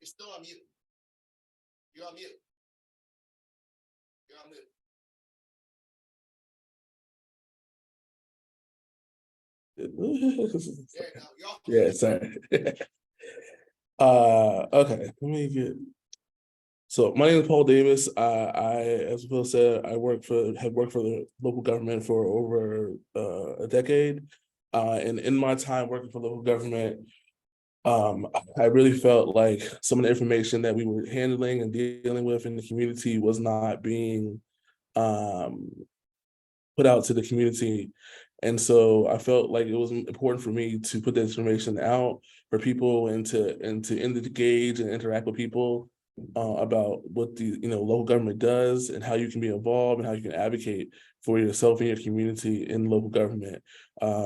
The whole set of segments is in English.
still on mute. You're on mute. You're on mute. Yeah, sorry. Okay, let me get. So my name is Paul Davis. As Phil said, have worked for the local government for over a decade. And in my time working for local government, I really felt like some of the information that we were handling and dealing with in the community was not being put out to the community. And so I felt like it was important for me to put that information out for people and to engage and interact with people about what the local government does and how you can be involved and how you can advocate for yourself and your community in local government.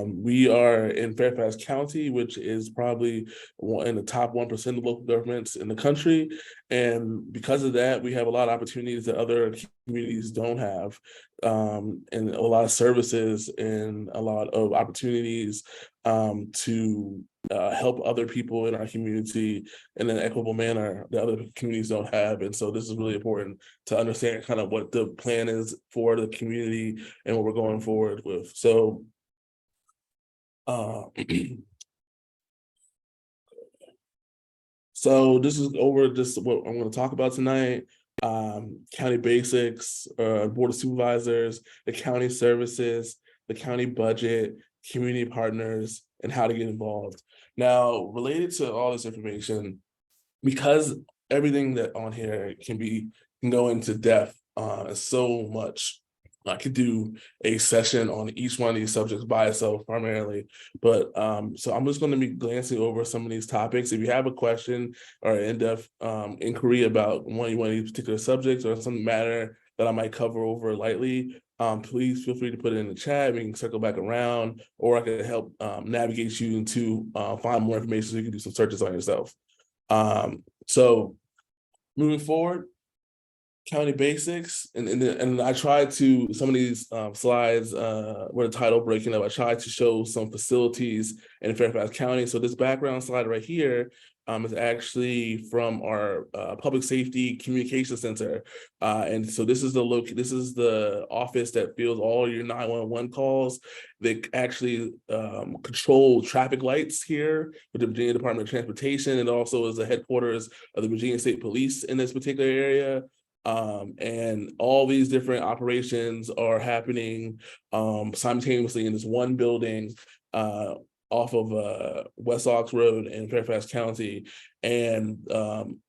We are in Fairfax County, which is probably in the top 1% of local governments in the country. And because of that, we have a lot of opportunities that other communities don't have, and a lot of services and a lot of opportunities to help other people in our community in an equitable manner that other communities don't have. And so this is really important to understand kind of what the plan is for the community and what we're going forward with. So so this is over just what I'm going to talk about tonight. County basics, board of supervisors, the county services, the county budget, community partners, and how to get involved. Now, related to all this information, because everything that on here can go into depth, so much. I could do a session on each one of these subjects by itself primarily, but so I'm just going to be glancing over some of these topics. If you have a question or an in-depth inquiry about one of these particular subjects or some matter that I might cover over lightly, please feel free to put it in the chat. We can circle back around, or I can help navigate you into find more information so you can do some searches on yourself. So moving forward, county basics, and I tried to, some of these slides were the title breaking up. I tried to show some facilities in Fairfax County. So this background slide right here is actually from our public safety communication center, and so this is the office that fields all your 911 calls. They actually control traffic lights here with the Virginia Department of Transportation, and also is the headquarters of the Virginia State Police in this particular area. And all these different operations are happening simultaneously in this one building off of West Ox Road in Fairfax County. And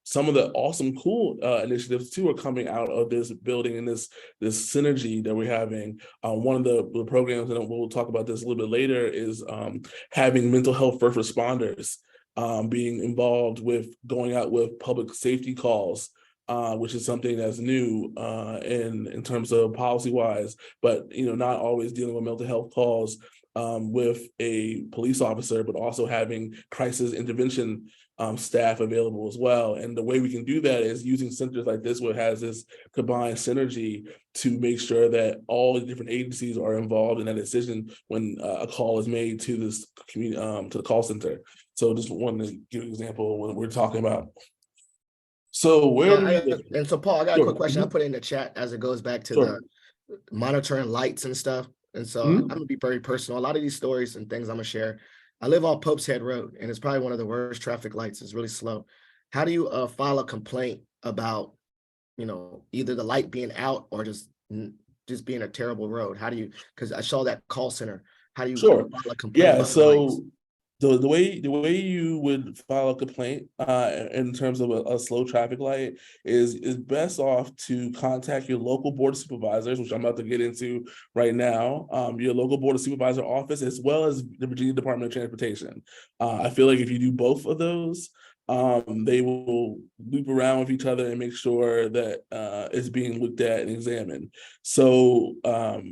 some of the awesome, cool initiatives too are coming out of this building and this synergy that we're having. One of the programs, and we'll talk about this a little bit later, is having mental health first responders being involved with going out with public safety calls, which is something that's new in terms of policy wise, but not always dealing with mental health calls with a police officer, but also having crisis intervention staff available as well. And the way we can do that is using centers like this, where it has this combined synergy to make sure that all the different agencies are involved in that decision when a call is made to this community, to the call center. So just wanted to give an example of what we're talking about. So and so Paul, I got a quick question. I put it in the chat as it goes back to the monitoring lights and stuff. And so I'm gonna be very personal. A lot of these stories and things I'm gonna share. I live on Pope's Head Road, and it's probably one of the worst traffic lights. It's really slow. How do you file a complaint about either the light being out or just being a terrible road? How do you? Because I saw that call center. How do you file a complaint? Yeah, so the way you would file a complaint in terms of a slow traffic light is best off to contact your local board of supervisors, which I'm about to get into right now, your local board of supervisor office, as well as the Virginia Department of Transportation. I feel like if you do both of those, they will loop around with each other and make sure that it's being looked at and examined. So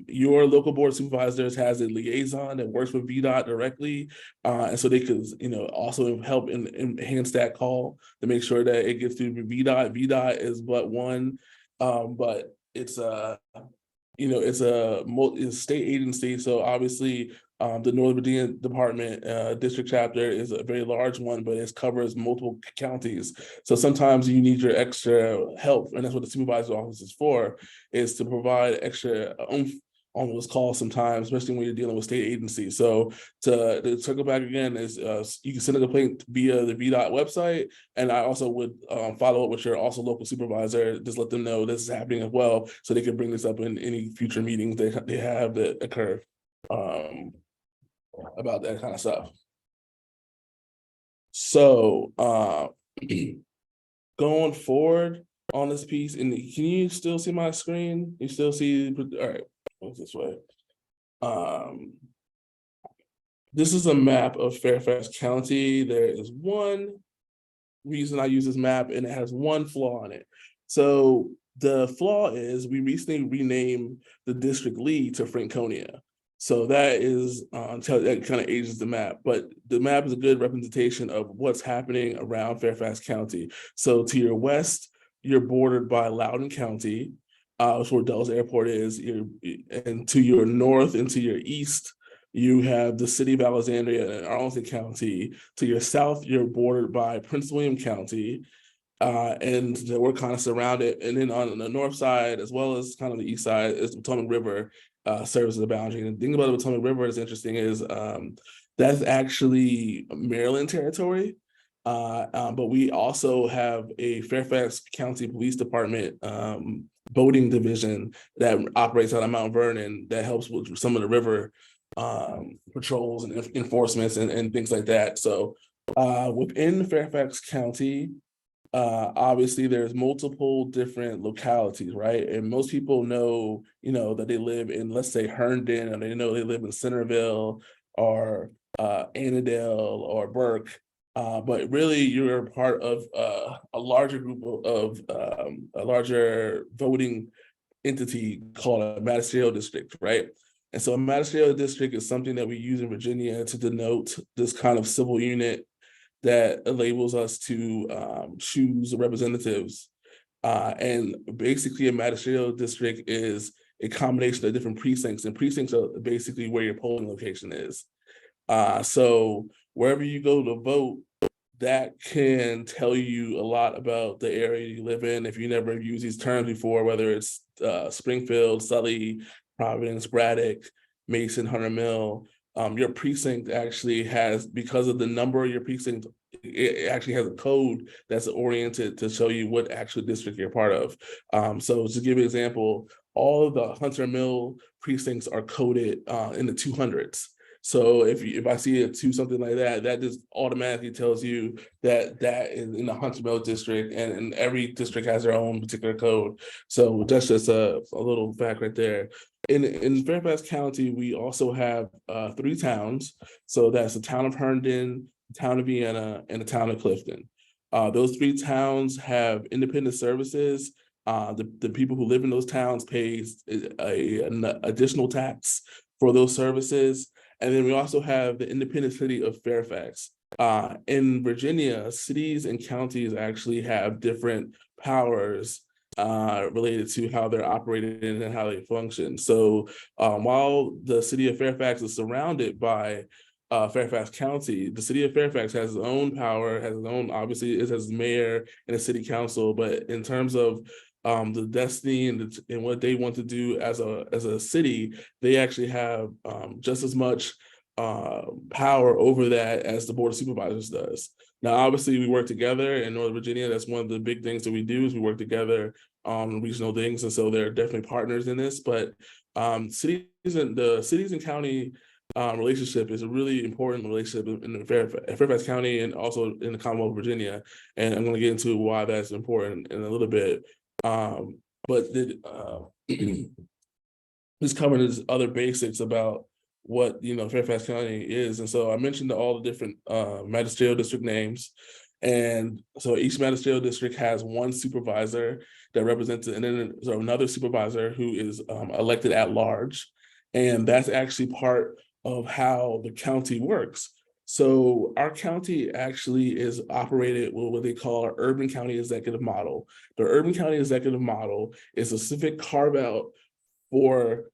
your local board of supervisors has a liaison that works with VDOT directly, and so they could also help enhance that call to make sure that it gets through VDOT. VDOT is but one, but it's it's a state agency, so obviously the Northern Virginia Department district chapter is a very large one, but it covers multiple counties. So sometimes you need your extra help, and that's what the supervisor's office is for, is to provide extra oomph on those calls sometimes, especially when you're dealing with state agencies. So to circle back again, is you can send a complaint via the VDOT website, and I also would follow up with your also local supervisor, just let them know this is happening as well, so they can bring this up in any future meetings they have that occur about that kind of stuff. So going forward on this piece, and can you still see my screen? You still see, all right, what's this way? This is a map of Fairfax County. There is one reason I use this map, and it has one flaw in it. So the flaw is we recently renamed the district lead to Franconia. So that is that kind of ages the map, but the map is a good representation of what's happening around Fairfax County. So to your west, you're bordered by Loudoun County, that's where Dulles Airport is. And to your north and to your east, you have the city of Alexandria and Arlington County. To your south, you're bordered by Prince William County, and we're kind of surrounded. And then on the north side, as well as kind of the east side, is the Potomac River serves as a boundary. And the thing about the Potomac River is interesting is that's actually Maryland territory. But we also have a Fairfax County Police Department boating division that operates out of Mount Vernon that helps with some of the river patrols and enforcements and things like that. So within Fairfax County, obviously there's multiple different localities, right? And most people know, that they live in, let's say, Herndon, or they know they live in Centerville or Annandale or Burke. But really you're part of a larger group of a larger voting entity called a magisterial district, right? And so a magisterial district is something that we use in Virginia to denote this kind of civil unit that enables us to choose representatives. And basically a magisterial district is a combination of different precincts, and precincts are basically where your polling location is. So wherever you go to vote, that can tell you a lot about the area you live in. If you never used these terms before, whether it's Springfield, Sully, Providence, Braddock, Mason, Hunter Mill, your precinct actually has, because of the number of your precinct, it actually has a code that's oriented to show you what actual district you're part of. So to give you an example, all of the Hunter Mill precincts are coded in the 200s. So if I see a 2 something like that, that just automatically tells you that is in the Hunter Mill district, and every district has their own particular code. So that's just a little fact right there. In Fairfax County, we also have 3 towns. So that's the town of Herndon, the town of Vienna, and the town of Clifton. Those 3 towns have independent services. The people who live in those towns pay an additional tax for those services. And then we also have the independent city of Fairfax. In Virginia, cities and counties actually have different powers related to how they're operated and how they function. So while the city of Fairfax is surrounded by Fairfax County, the city of Fairfax has its own power, has its own, obviously it has mayor and a city council, but in terms of the destiny and what they want to do as a city, they actually have just as much power over that as the Board of Supervisors does. Now, obviously, we work together in Northern Virginia. That's one of the big things that we do, is we work together on regional things, and so they're definitely partners in this. But the cities and county relationship is a really important relationship in Fairfax County and also in the Commonwealth of Virginia. And I'm going to get into why that's important in a little bit. But this covers other basics about what Fairfax County is. And so I mentioned all the different magisterial district names. And so each magisterial district has one supervisor that represents it, and then there's another supervisor who is elected at large. And that's actually part of how the county works. So our county actually is operated with what they call our urban county executive model. The urban county executive model is a specific carve out for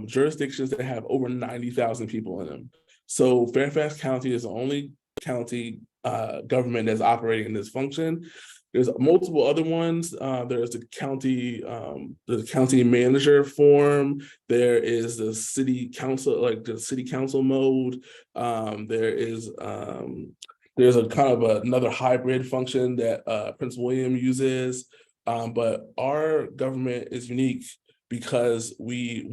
jurisdictions that have over 90,000 people in them. So Fairfax County is the only county government that's operating in this function. There's multiple other ones. There's the county manager form. There is the city council, like the city council mode. There's a kind of another hybrid function that Prince William uses. But our government is unique because we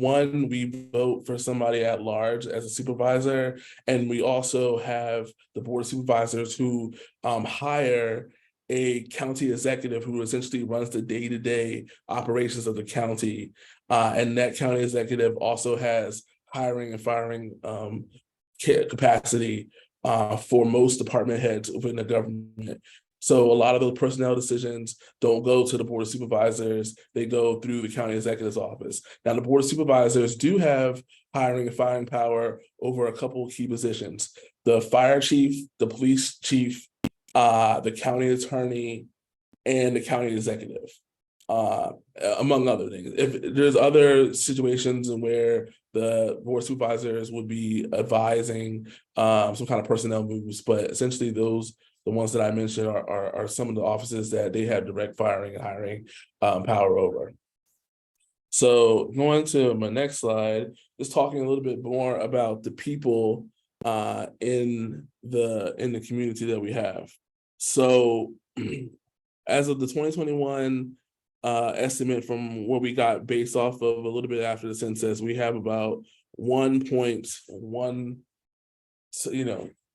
vote for somebody at large as a supervisor, and we also have the board of supervisors who hire a county executive who essentially runs the day-to-day operations of the county. And that county executive also has hiring and firing capacity for most department heads within the government. So a lot of those personnel decisions don't go to the board of supervisors, they go through the county executive's office. Now, the board of supervisors do have hiring and firing power over a couple of key positions: the fire chief, the police chief, the county attorney, and the county executive, among other things. If there's other situations where the board of supervisors would be advising some kind of personnel moves, but essentially the ones that I mentioned are some of the offices that they have direct firing and hiring power over. So going to my next slide, just talking a little bit more about the people in the community that we have. So as of the 2021 estimate from what we got based off of a little bit after the census, we have about 1.1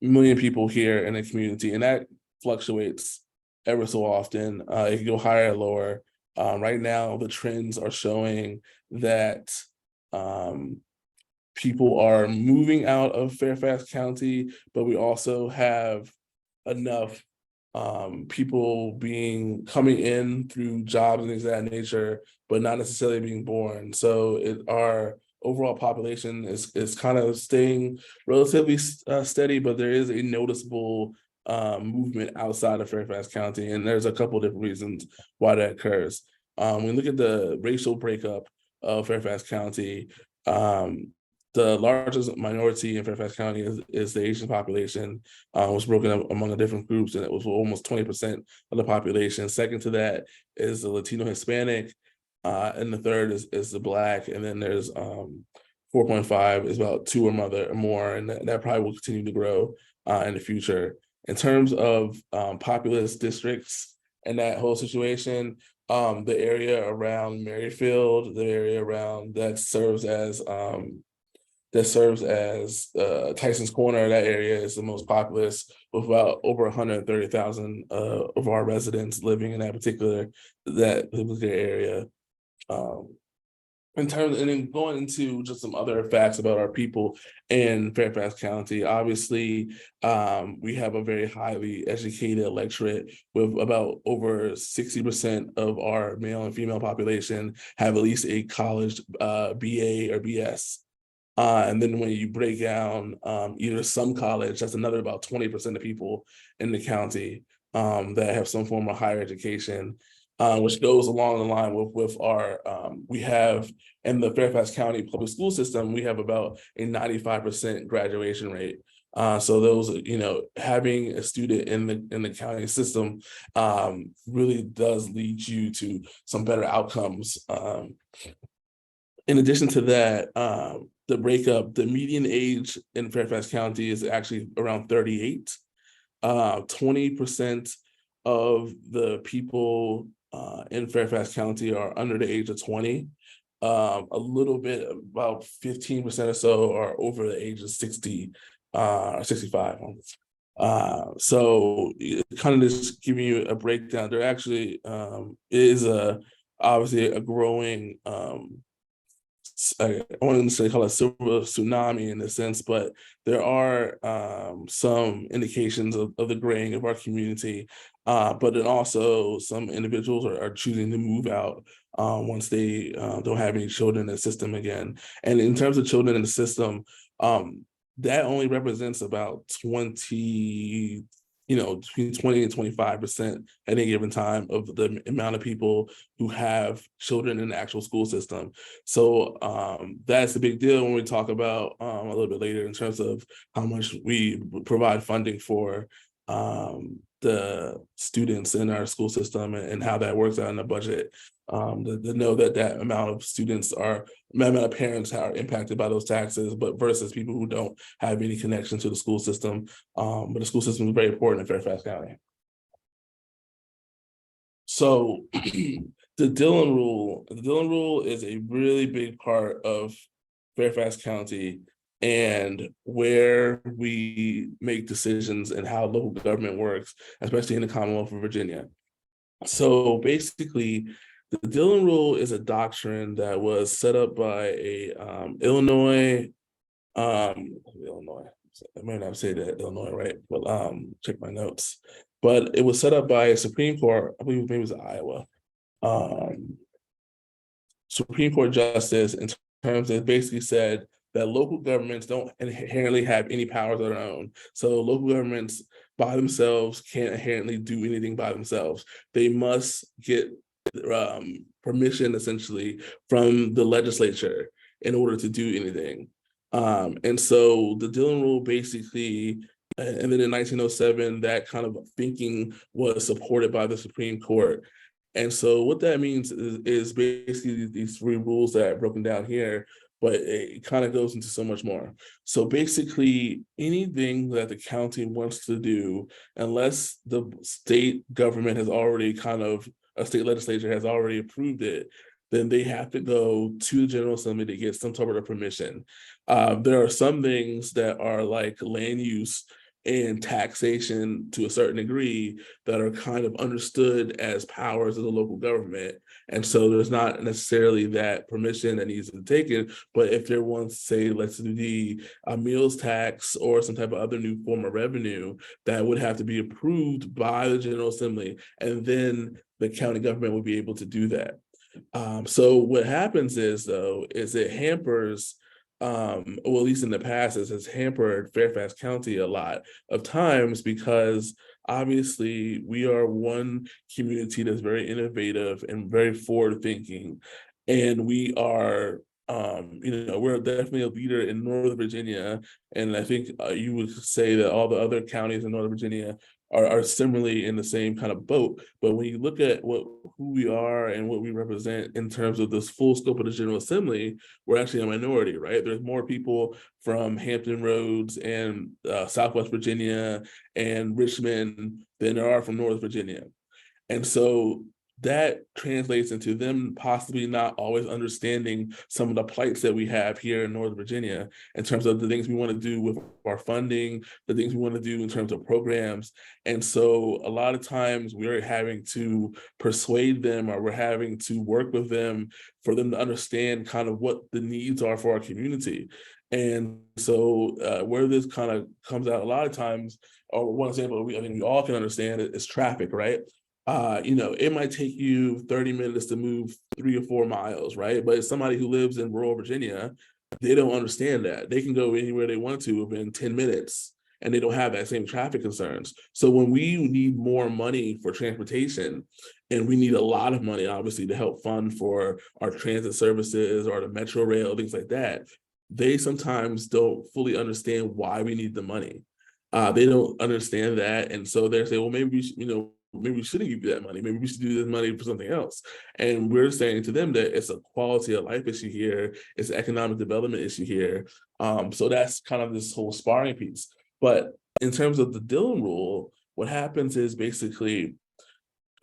million people here in the community, and that fluctuates ever so often. It can go higher or lower. Right now, the trends are showing that people are moving out of Fairfax County, but we also have enough people coming in through jobs and things of that nature, but not necessarily being born. So our overall population is kind of staying relatively steady, but there is a noticeable movement outside of Fairfax County, and there's a couple different reasons why that occurs. When we look at the racial breakup of Fairfax County, the largest minority in Fairfax County is the Asian population. Was broken up among the different groups, and it was almost 20% of the population. Second to that is the Latino Hispanic, and the third is the Black, and then there's 4.5 is about 2 or more, and that probably will continue to grow in the future. In terms of populous districts and that whole situation, the area around Merrifield, the area around that serves as Tyson's Corner, that area is the most populous, with about over 130,000 of our residents living in that particular area. And then going into just some other facts about our people in Fairfax County, obviously, we have a very highly educated electorate, with about over 60% of our male and female population have at least a college BA or BS. And then when you break down either some college, that's another about 20% of people in the county that have some form of higher education. Which goes along the line with our, we have in the Fairfax County public school system, we have about a 95% graduation rate. So those, having a student in the county system really does lead you to some better outcomes. In addition to that, the median age in Fairfax County is actually around 38. 20% of the people in Fairfax County are under the age of 20. A little bit, about 15% or so are over the age of 60 or 65. So kind of just giving you a breakdown, there actually is obviously a growing, I wouldn't say call it silver tsunami in a sense, but there are some indications of the graying of our community. But then also some individuals are choosing to move out once they don't have any children in the system again. And in terms of children in the system, that only represents about 23% between 20 and 25% at any given time of the amount of people who have children in the actual school system. So that's a big deal when we talk about a little bit later in terms of how much we provide funding for the students in our school system and how that works out in the budget. To know that amount of students amount of parents are impacted by those taxes, but versus people who don't have any connection to the school system. But the school system is very important in Fairfax County. So the Dillon rule is a really big part of Fairfax County and where we make decisions and how local government works, especially in the Commonwealth of Virginia. So basically, the Dillon rule is a doctrine that was set up by a Illinois. I might not say that Illinois, right? But check my notes. But it was set up by a Supreme Court, I believe maybe it was Iowa, Supreme Court justice, in terms that basically said that local governments don't inherently have any powers of their own. So local governments by themselves can't inherently do anything by themselves. They must get permission essentially from the legislature in order to do anything. And so the Dillon rule basically, and then in 1907, that kind of thinking was supported by the Supreme Court. And so what that means is basically these three rules that are broken down here, but it kind of goes into so much more. So basically anything that the county wants to do, unless the state government has already a state legislature has already approved it, then they have to go to the General Assembly to get some sort of permission. There are some things that are like land use and taxation to a certain degree that are kind of understood as powers of the local government. And so there's not necessarily that permission that needs to be taken, but if there wants, say, let's do the meals tax or some type of other new form of revenue, that would have to be approved by the General Assembly, and then the county government would be able to do that. So what happens is, though, is it hampers, well, at least in the past, it has hampered Fairfax County a lot of times because obviously we are one community that's very innovative and very forward thinking. And we are, we're definitely a leader in Northern Virginia. And I think you would say that all the other counties in Northern Virginia are similarly in the same kind of boat. But when you look at who we are and what we represent in terms of this full scope of the General Assembly, we're actually a minority, right? There's more people from Hampton Roads and Southwest Virginia and Richmond than there are from North Virginia. And so that translates into them possibly not always understanding some of the plights that we have here in Northern Virginia in terms of the things we want to do with our funding, the things we want to do in terms of programs. And so a lot of times we're having to persuade them, or we're having to work with them for them to understand kind of what the needs are for our community. And so where this kind of comes out a lot of times, or one example I think we all can understand is traffic, right? It might take you 30 minutes to move 3 or 4 miles, right? But somebody who lives in rural Virginia, they don't understand that. They can go anywhere they want to within 10 minutes, and they don't have that same traffic concerns. So when we need more money for transportation, and we need a lot of money, obviously, to help fund for our transit services or the metro rail, things like that, they sometimes don't fully understand why we need the money. They don't understand that. And so they say, well, maybe we should, maybe we shouldn't give you that money. Maybe we should do this money for something else. And we're saying to them that it's a quality of life issue here. It's an economic development issue here. So that's kind of this whole sparring piece. But in terms of the Dillon rule, what happens is basically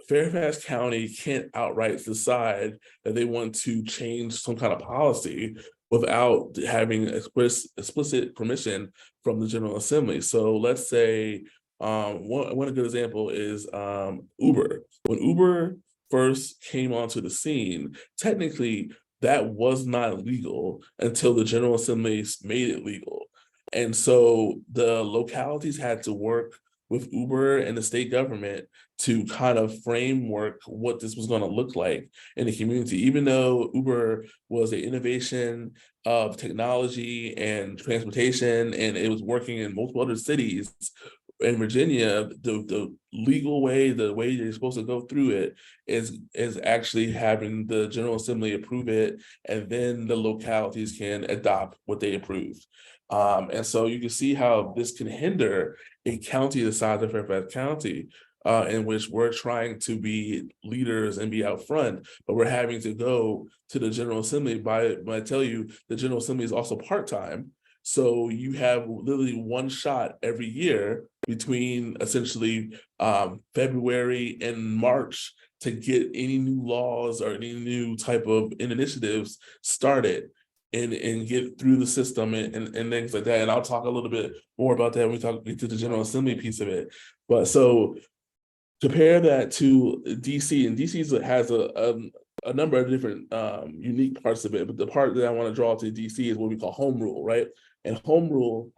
Fairfax County can't outright decide that they want to change some kind of policy without having explicit permission from the General Assembly. So let's say one good example is Uber. When Uber first came onto the scene, technically that was not legal until the General Assembly made it legal. And so the localities had to work with Uber and the state government to kind of framework what this was going to look like in the community. Even though Uber was an innovation of technology and transportation, and it was working in multiple other cities, in Virginia, the legal way, the way you're supposed to go through it is actually having the General Assembly approve it, and then the localities can adopt what they approved. And so you can see how this can hinder a county the size of Fairfax County, in which we're trying to be leaders and be out front, but we're having to go to the General Assembly. But I tell you, the General Assembly is also part-time. So you have literally one shot every year between essentially February and March to get any new laws or any new type of initiatives started and get through the system and things like that. And I'll talk a little bit more about that when we get to the General Assembly piece of it. But so compare that to DC, and DC has a number of different unique parts of it. But the part that I want to draw to DC is what we call home rule, right? And home rule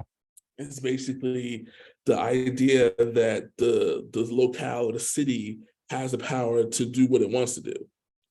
is basically the idea that the locale or the city has the power to do what it wants to do.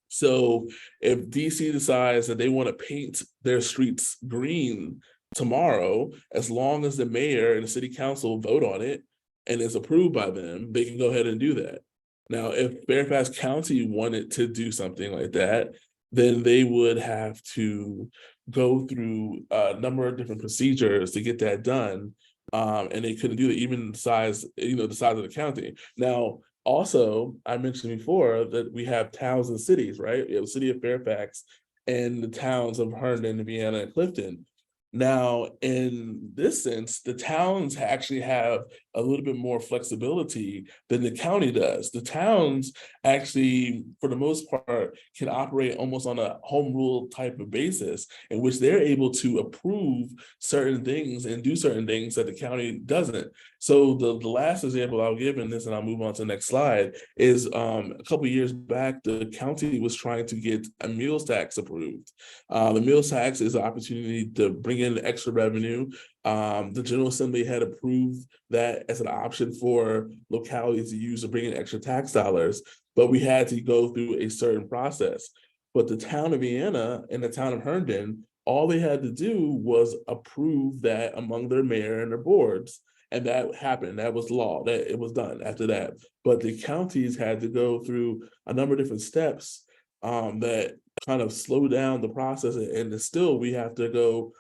So if DC decides that they want to paint their streets green tomorrow, as long as the mayor and the city council vote on it and it's approved by them, they can go ahead and do that. Now, if Fairfax County wanted to do something like that, then they would have to go through a number of different procedures to get that done. And they couldn't do it, even the size of the county. Now, also, I mentioned before that we have towns and cities, right? We have the city of Fairfax and the towns of Herndon, Vienna, and Clifton. Now, in this sense, the towns actually have a little bit more flexibility than the county does. The towns actually, for the most part, can operate almost on a home rule type of basis, in which they're able to approve certain things and do certain things that the county doesn't. So the last example I'll give in this, and I'll move on to the next slide, is a couple of years back, the county was trying to get a meals tax approved. The meals tax is an opportunity to bring in extra revenue. The General Assembly had approved that as an option for localities to use to bring in extra tax dollars, but we had to go through a certain process. But the town of Vienna and the town of Herndon, all they had to do was approve that among their mayor and their boards. And that happened. That was law. That it was done after that. But the counties had to go through a number of different steps that kind of slow down the process. And still, we have to go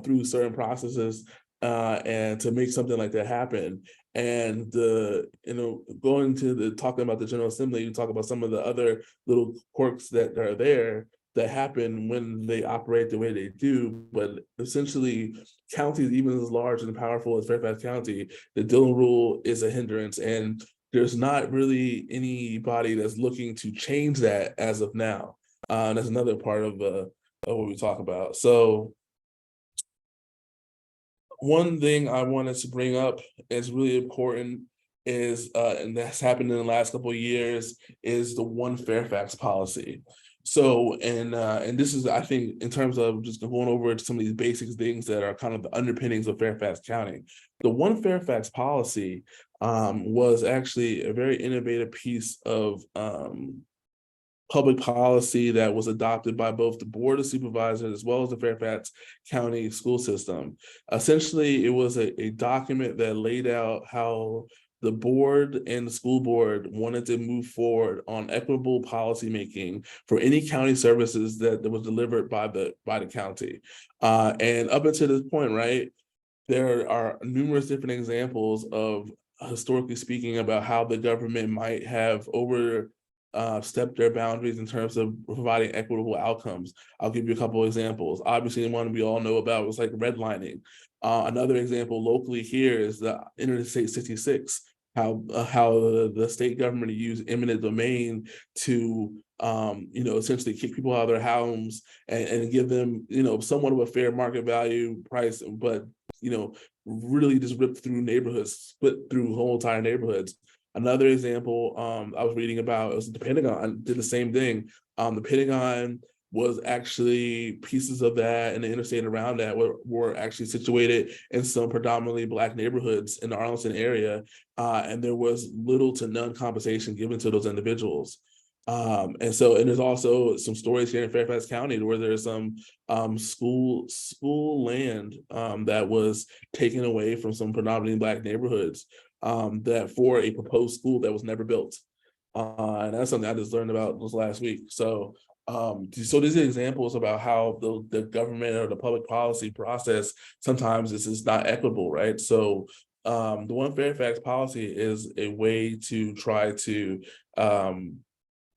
through certain processes and to make something like that happen. And going to talking about the General Assembly, you talk about some of the other little quirks that are there that happen when they operate the way they do. But essentially, counties, even as large and powerful as Fairfax County, the Dillon Rule is a hindrance, and there's not really anybody that's looking to change that as of now. That's another part of what we talk about. So one thing I wanted to bring up is really important is, and that's happened in the last couple of years, is the One Fairfax policy. So, and this is, I think, in terms of just going over some of these basic things that are kind of the underpinnings of Fairfax County. The One Fairfax policy was actually a very innovative piece of public policy that was adopted by both the Board of Supervisors as well as the Fairfax County school system. Essentially, it was a document that laid out how the board and the school board wanted to move forward on equitable policymaking for any county services that was delivered by the county. And up until this point, right, there are numerous different examples of, historically speaking, about how the government might have stepped their boundaries in terms of providing equitable outcomes. I'll give you a couple of examples. Obviously, the one we all know about was like redlining. Another example locally here is the Interstate 66, how the state government used eminent domain to essentially kick people out of their homes and give them somewhat of a fair market value price, but really just ripped through neighborhoods, split through whole entire neighborhoods. Another example I was reading about was the Pentagon did the same thing. The Pentagon was actually pieces of that, and the interstate around that were actually situated in some predominantly Black neighborhoods in the Arlington area, and there was little to none compensation given to those individuals. And there's also some stories here in Fairfax County where there's some school land that was taken away from some predominantly Black neighborhoods. that for a proposed school that was never built. And that's something I just learned about this last week. So these are examples about how the government or the public policy process sometimes this is not equitable, right? So the One Fairfax policy is a way to try to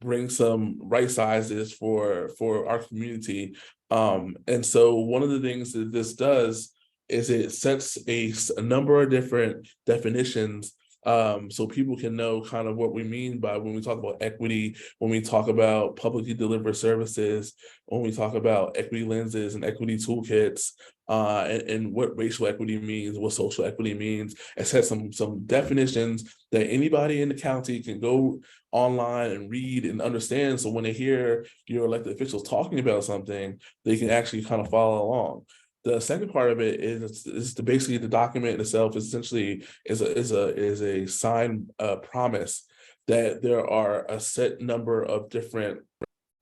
bring some right sizes for our community. And so one of the things that this does is it sets a number of different definitions so people can know kind of what we mean by when we talk about equity, when we talk about publicly delivered services, when we talk about equity lenses and equity toolkits, and what racial equity means, what social equity means. It sets some definitions that anybody in the county can go online and read and understand. So when they hear your elected officials talking about something, they can actually kind of follow along. The second part of it is basically the document itself essentially is a signed promise that there are a set number of different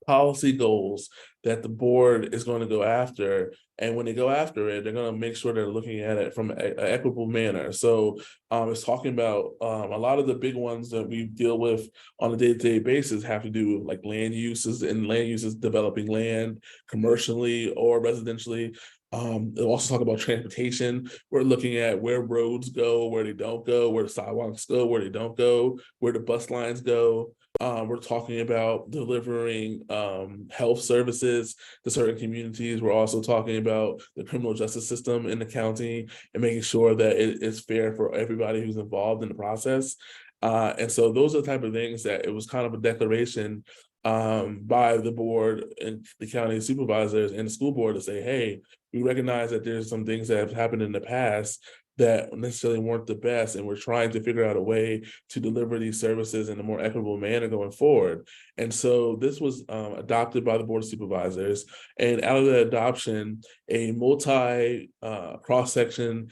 policy goals that the board is going to go after. And when they go after it, they're going to make sure they're looking at it from an equitable manner. So it's talking about a lot of the big ones that we deal with on a day-to-day basis have to do with like land uses and land uses, developing land commercially or residentially. They'll also talk about transportation. We're looking at where roads go, where they don't go, where the sidewalks go, where they don't go, where the bus lines go. We're talking about delivering health services to certain communities. We're also talking about the criminal justice system in the county and making sure that it is fair for everybody who's involved in the process. And so those are the type of things that it was kind of a declaration by the board and the county supervisors and the school board to say, hey, we recognize that there's some things that have happened in the past that necessarily weren't the best, and we're trying to figure out a way to deliver these services in a more equitable manner going forward. And so this was adopted by the Board of Supervisors, and out of the adoption, a multi cross-section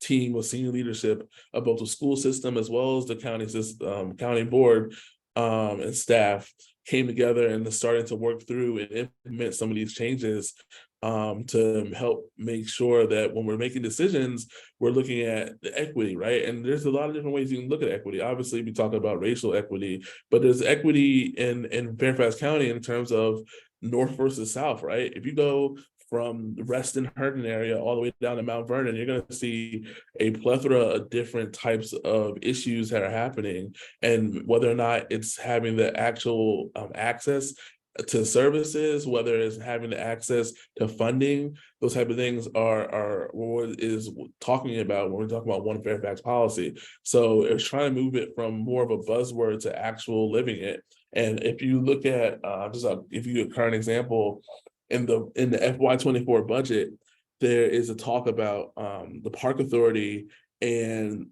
team with senior leadership of both the school system as well as the county system, county board and staff came together and started to work through and implement some of these changes to help make sure that when we're making decisions, we're looking at the equity, right? And there's a lot of different ways you can look at equity. Obviously, we talk about racial equity, but there's equity in Fairfax County in terms of North versus South, right? If you go from the Reston Herndon area all the way down to Mount Vernon, you're going to see a plethora of different types of issues that are happening, and whether or not it's having the actual access to services, whether it's having the access to funding, those type of things are what is talking about when we're talking about One Fairfax policy. So it's trying to move it from more of a buzzword to actual living it. And if you look at if you a current example in the FY24 budget, there is a talk about the Park Authority and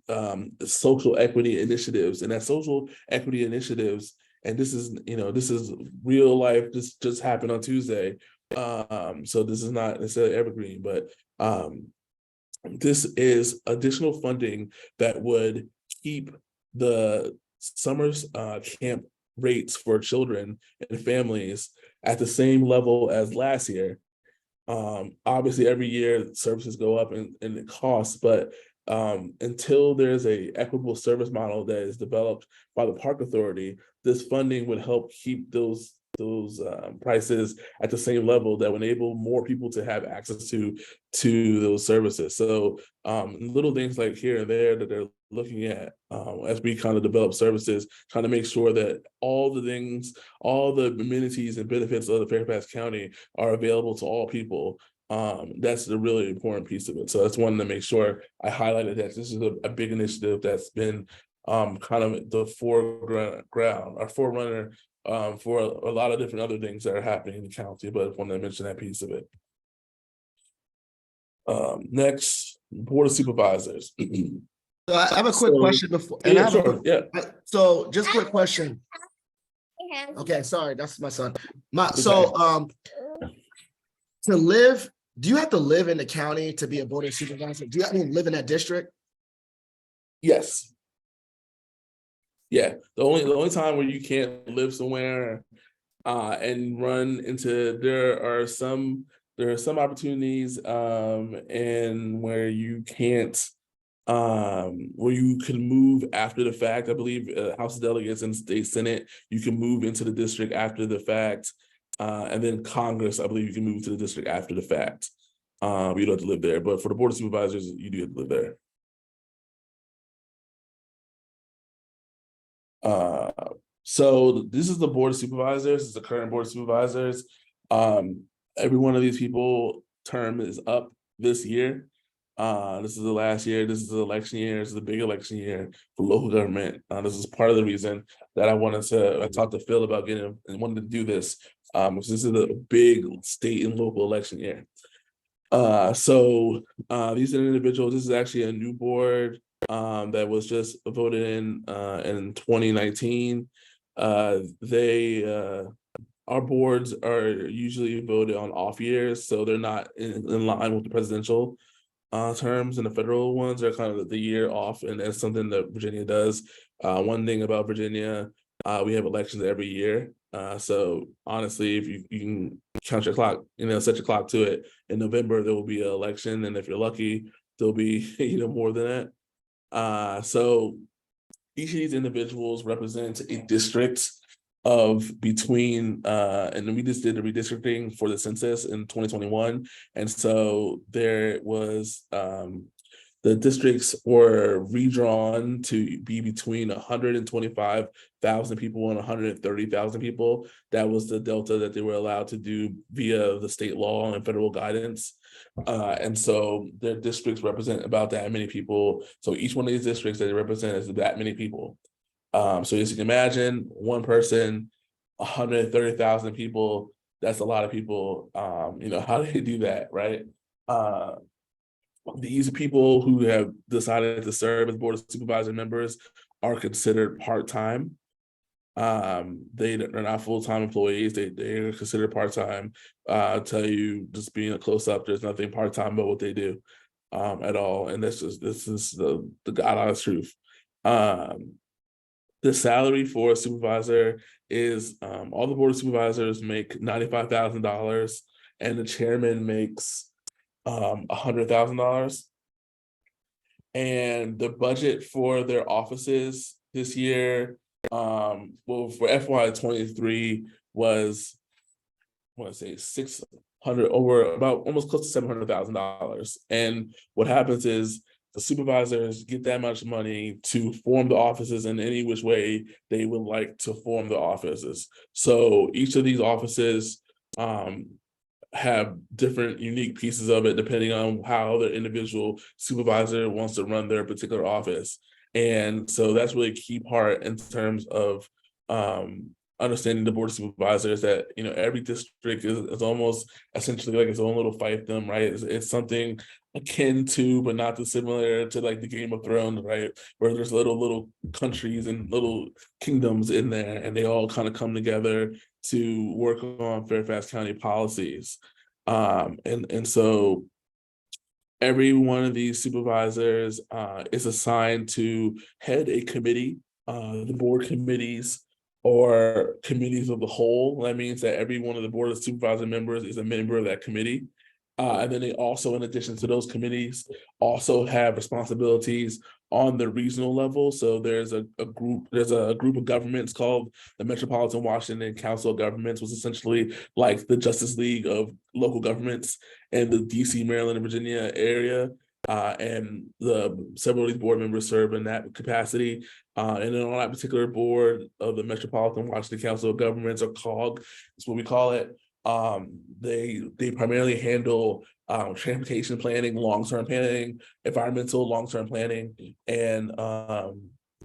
social equity initiatives, and that social equity initiatives. And this is real life. This just happened on Tuesday. So this is not necessarily evergreen, but this is additional funding that would keep the summer camp rates for children and families at the same level as last year. Obviously, every year services go up in the costs, but until there's a equitable service model that is developed by the Park Authority, this funding would help keep those prices at the same level that would enable more people to have access to those services. So little things like here and there that they're looking at as we kind of develop services, trying to make sure that all the amenities and benefits of the Fairfax County are available to all people. That's the really important piece of it. So that's one to make sure I highlighted that this is a big initiative that's been kind of the forerunner for a lot of different other things that are happening in the county, but I want to mention that piece of it. Next, Board of Supervisors. So I have a quick question before, and yeah, sure, yeah. So just quick question. Okay, sorry, that's my son. To live, do you have to live in the county to be a board of supervisor? Do you have to live in that district? Yes. Yeah, the only time where you can't live somewhere and run into there are some opportunities and where you can't where you can move after the fact. I believe House of Delegates and State Senate, you can move into the district after the fact. And then Congress, I believe you can move to the district after the fact. You don't have to live there, but for the Board of Supervisors, you do have to live there. So this is the Board of Supervisors. This is the current Board of Supervisors. Every one of these people term is up this year. This is the last year. This is the election year. This is the big election year for local government. This is part of the reason that I talked to Phil about getting and wanted to do this. Because this is a big state and local election year. So these are individuals. This is actually a new board that was just voted in 2019. Our boards are usually voted on off years, so they're not in line with the presidential terms, and the federal ones are kind of the year off, and that's something that Virginia does. One thing about Virginia, we have elections every year. So honestly, if you can count your clock, set your clock to it. In November, there will be an election, and if you're lucky, there'll be more than that. So each of these individuals represents a district of between and we just did the redistricting for the census in 2021, and so there was the districts were redrawn to be between 125,000 people and 130,000 people. That was the delta that they were allowed to do via the state law and federal guidance. And so their districts represent about that many people. So each one of these districts that they represent is that many people. So as you can imagine, one person, 130,000 people, that's a lot of people. How do they do that, right? These people who have decided to serve as Board of Supervisor members are considered part-time. They're not full-time employees. They're considered part-time. I'll tell you, just being a close-up, there's nothing part-time about what they do at all. And this is the God-honest truth. The salary for a supervisor is all the Board of Supervisors make $95,000, and the chairman makes $100,000. And the budget for their offices this year, for FY23 was, I want to say 600 over about almost close to $700,000. And what happens is the supervisors get that much money to form the offices in any which way they would like to form the offices. So each of these offices have different unique pieces of it depending on how the individual supervisor wants to run their particular office. And so that's really a key part in terms of understanding the Board of Supervisors, that every district is almost essentially like its own little fiefdom, right? It's something akin to, but not too similar to, like the Game of Thrones, right? Where there's little countries and little kingdoms in there, and they all kind of come together to work on Fairfax County policies. And so every one of these supervisors is assigned to head a committee, the board committees or committees of the whole. That means that every one of the Board of Supervisor members is a member of that committee. And then they also, in addition to those committees, also have responsibilities on the regional level. So there's a group of governments called the Metropolitan Washington Council of Governments, was essentially like the Justice League of local governments in the DC, Maryland, and Virginia area. And several of these board members serve in that capacity. And then on that particular board of the Metropolitan Washington Council of Governments, or COG, is what we call it. They primarily handle transportation planning, long-term planning, environmental long-term planning, and a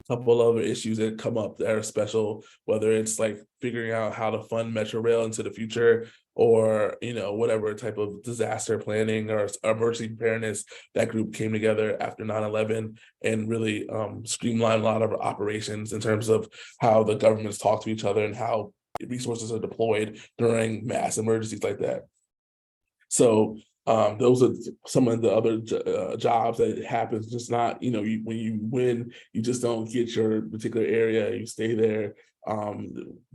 couple other issues that come up that are special, whether it's like figuring out how to fund Metro Rail into the future, or whatever type of disaster planning or emergency preparedness. That group came together after 9/11 and really streamlined a lot of operations in terms of how the governments talk to each other and how resources are deployed during mass emergencies like that. So those are some of the other jobs that happens. Just not, when you win, you just don't get your particular area, you stay there.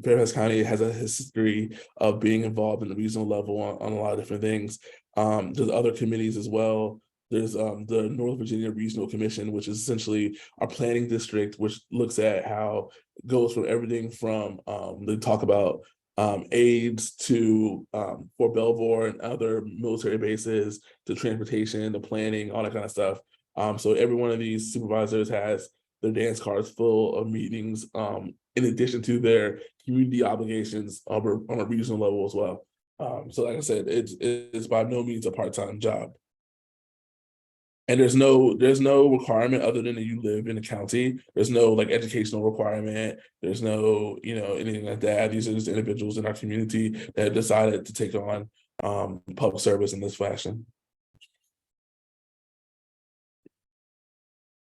Fairfax County has a history of being involved in the regional level on a lot of different things. There's other committees as well. There's the North Virginia Regional Commission, which is essentially our planning district, which looks at how it goes from everything from they talk about aids to Fort Belvoir and other military bases, to transportation, to planning, all that kind of stuff. So every one of these supervisors has their dance cards full of meetings, in addition to their community obligations on a regional level as well. So like I said, it's by no means a part-time job. And there's no requirement other than that you live in the county. There's no like educational requirement. There's no, anything like that. These are just individuals in our community that have decided to take on public service in this fashion.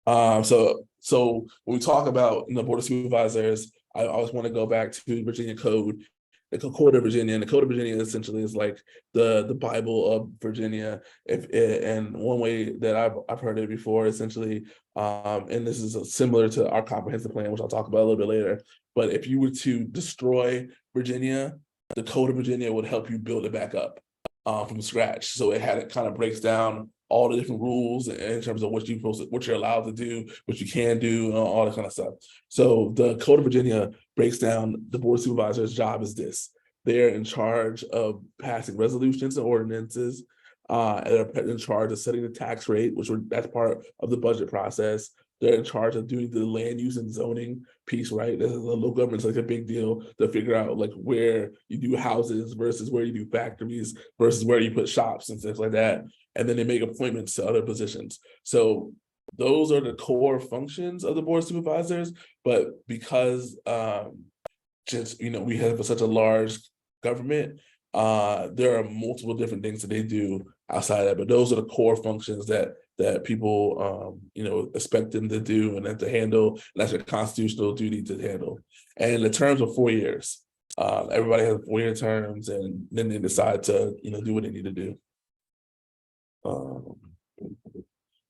So when we talk about Board of Supervisors, I always want to go back to Virginia Code, the Code of Virginia, and the Code of Virginia essentially is like the Bible of Virginia. And one way that I've heard it before, essentially, and this is similar to our comprehensive plan, which I'll talk about a little bit later. But if you were to destroy Virginia, the Code of Virginia would help you build it back up from scratch. So it kind of breaks down all the different rules in terms of what you're allowed to do, what you can do, all that kind of stuff. So the Code of Virginia breaks down the Board of Supervisors' job is this. They're in charge of passing resolutions and ordinances. They're in charge of setting the tax rate, that's part of the budget process. They're in charge of doing the land use and zoning piece, right? The local government's like a big deal to figure out like where you do houses versus where you do factories versus where you put shops and stuff like that. And then they make appointments to other positions. So those are the core functions of the Board of Supervisors. But because we have such a large government, there are multiple different things that they do outside of that. But those are the core functions that people expect them to do and then to handle. And that's their constitutional duty to handle. And the terms are 4 years. Everybody has 4-year terms, and then they decide to do what they need to do.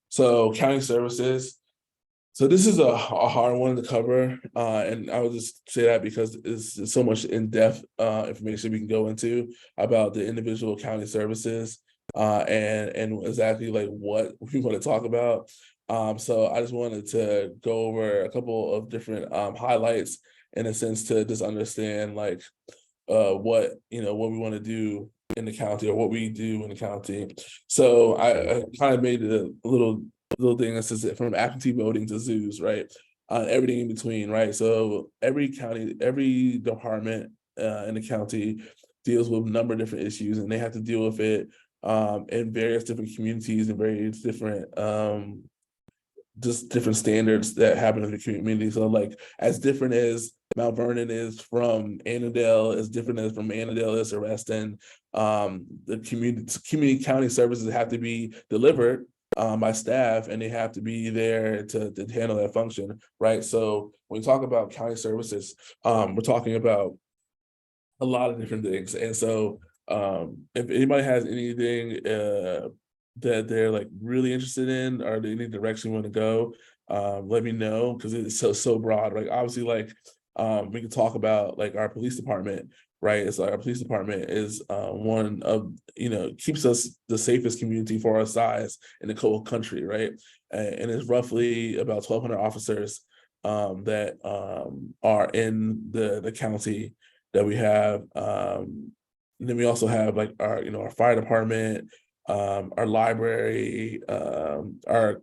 So county services. So this is a hard one to cover, and I would just say that because it's so much in-depth information we can go into about the individual county services and exactly like what we want to talk about. So I just wanted to go over a couple of different highlights in a sense to just understand like what we want to do in the county or what we do in the county. So I kind of made a little thing that says from absentee voting to zoos, right? Everything in between, right? So every department in the county deals with a number of different issues, and they have to deal with it in various different communities and various different just different standards that happen in the community. So like as different as Mount Vernon is from Annandale, as different as from Annandale is to Reston, the community county services have to be delivered by staff, and they have to be there to handle that function, right? So when we talk about county services, we're talking about a lot of different things. And so if anybody has anything that they're like really interested in or they need direction want to go, let me know, because it's so broad. Like obviously, like we can talk about like our police department, right? It's like our police department is one of keeps us the safest community for our size in the whole country, right? And it's roughly about 1,200 officers that are in the county that we have. And then we also have like our fire department, our library, our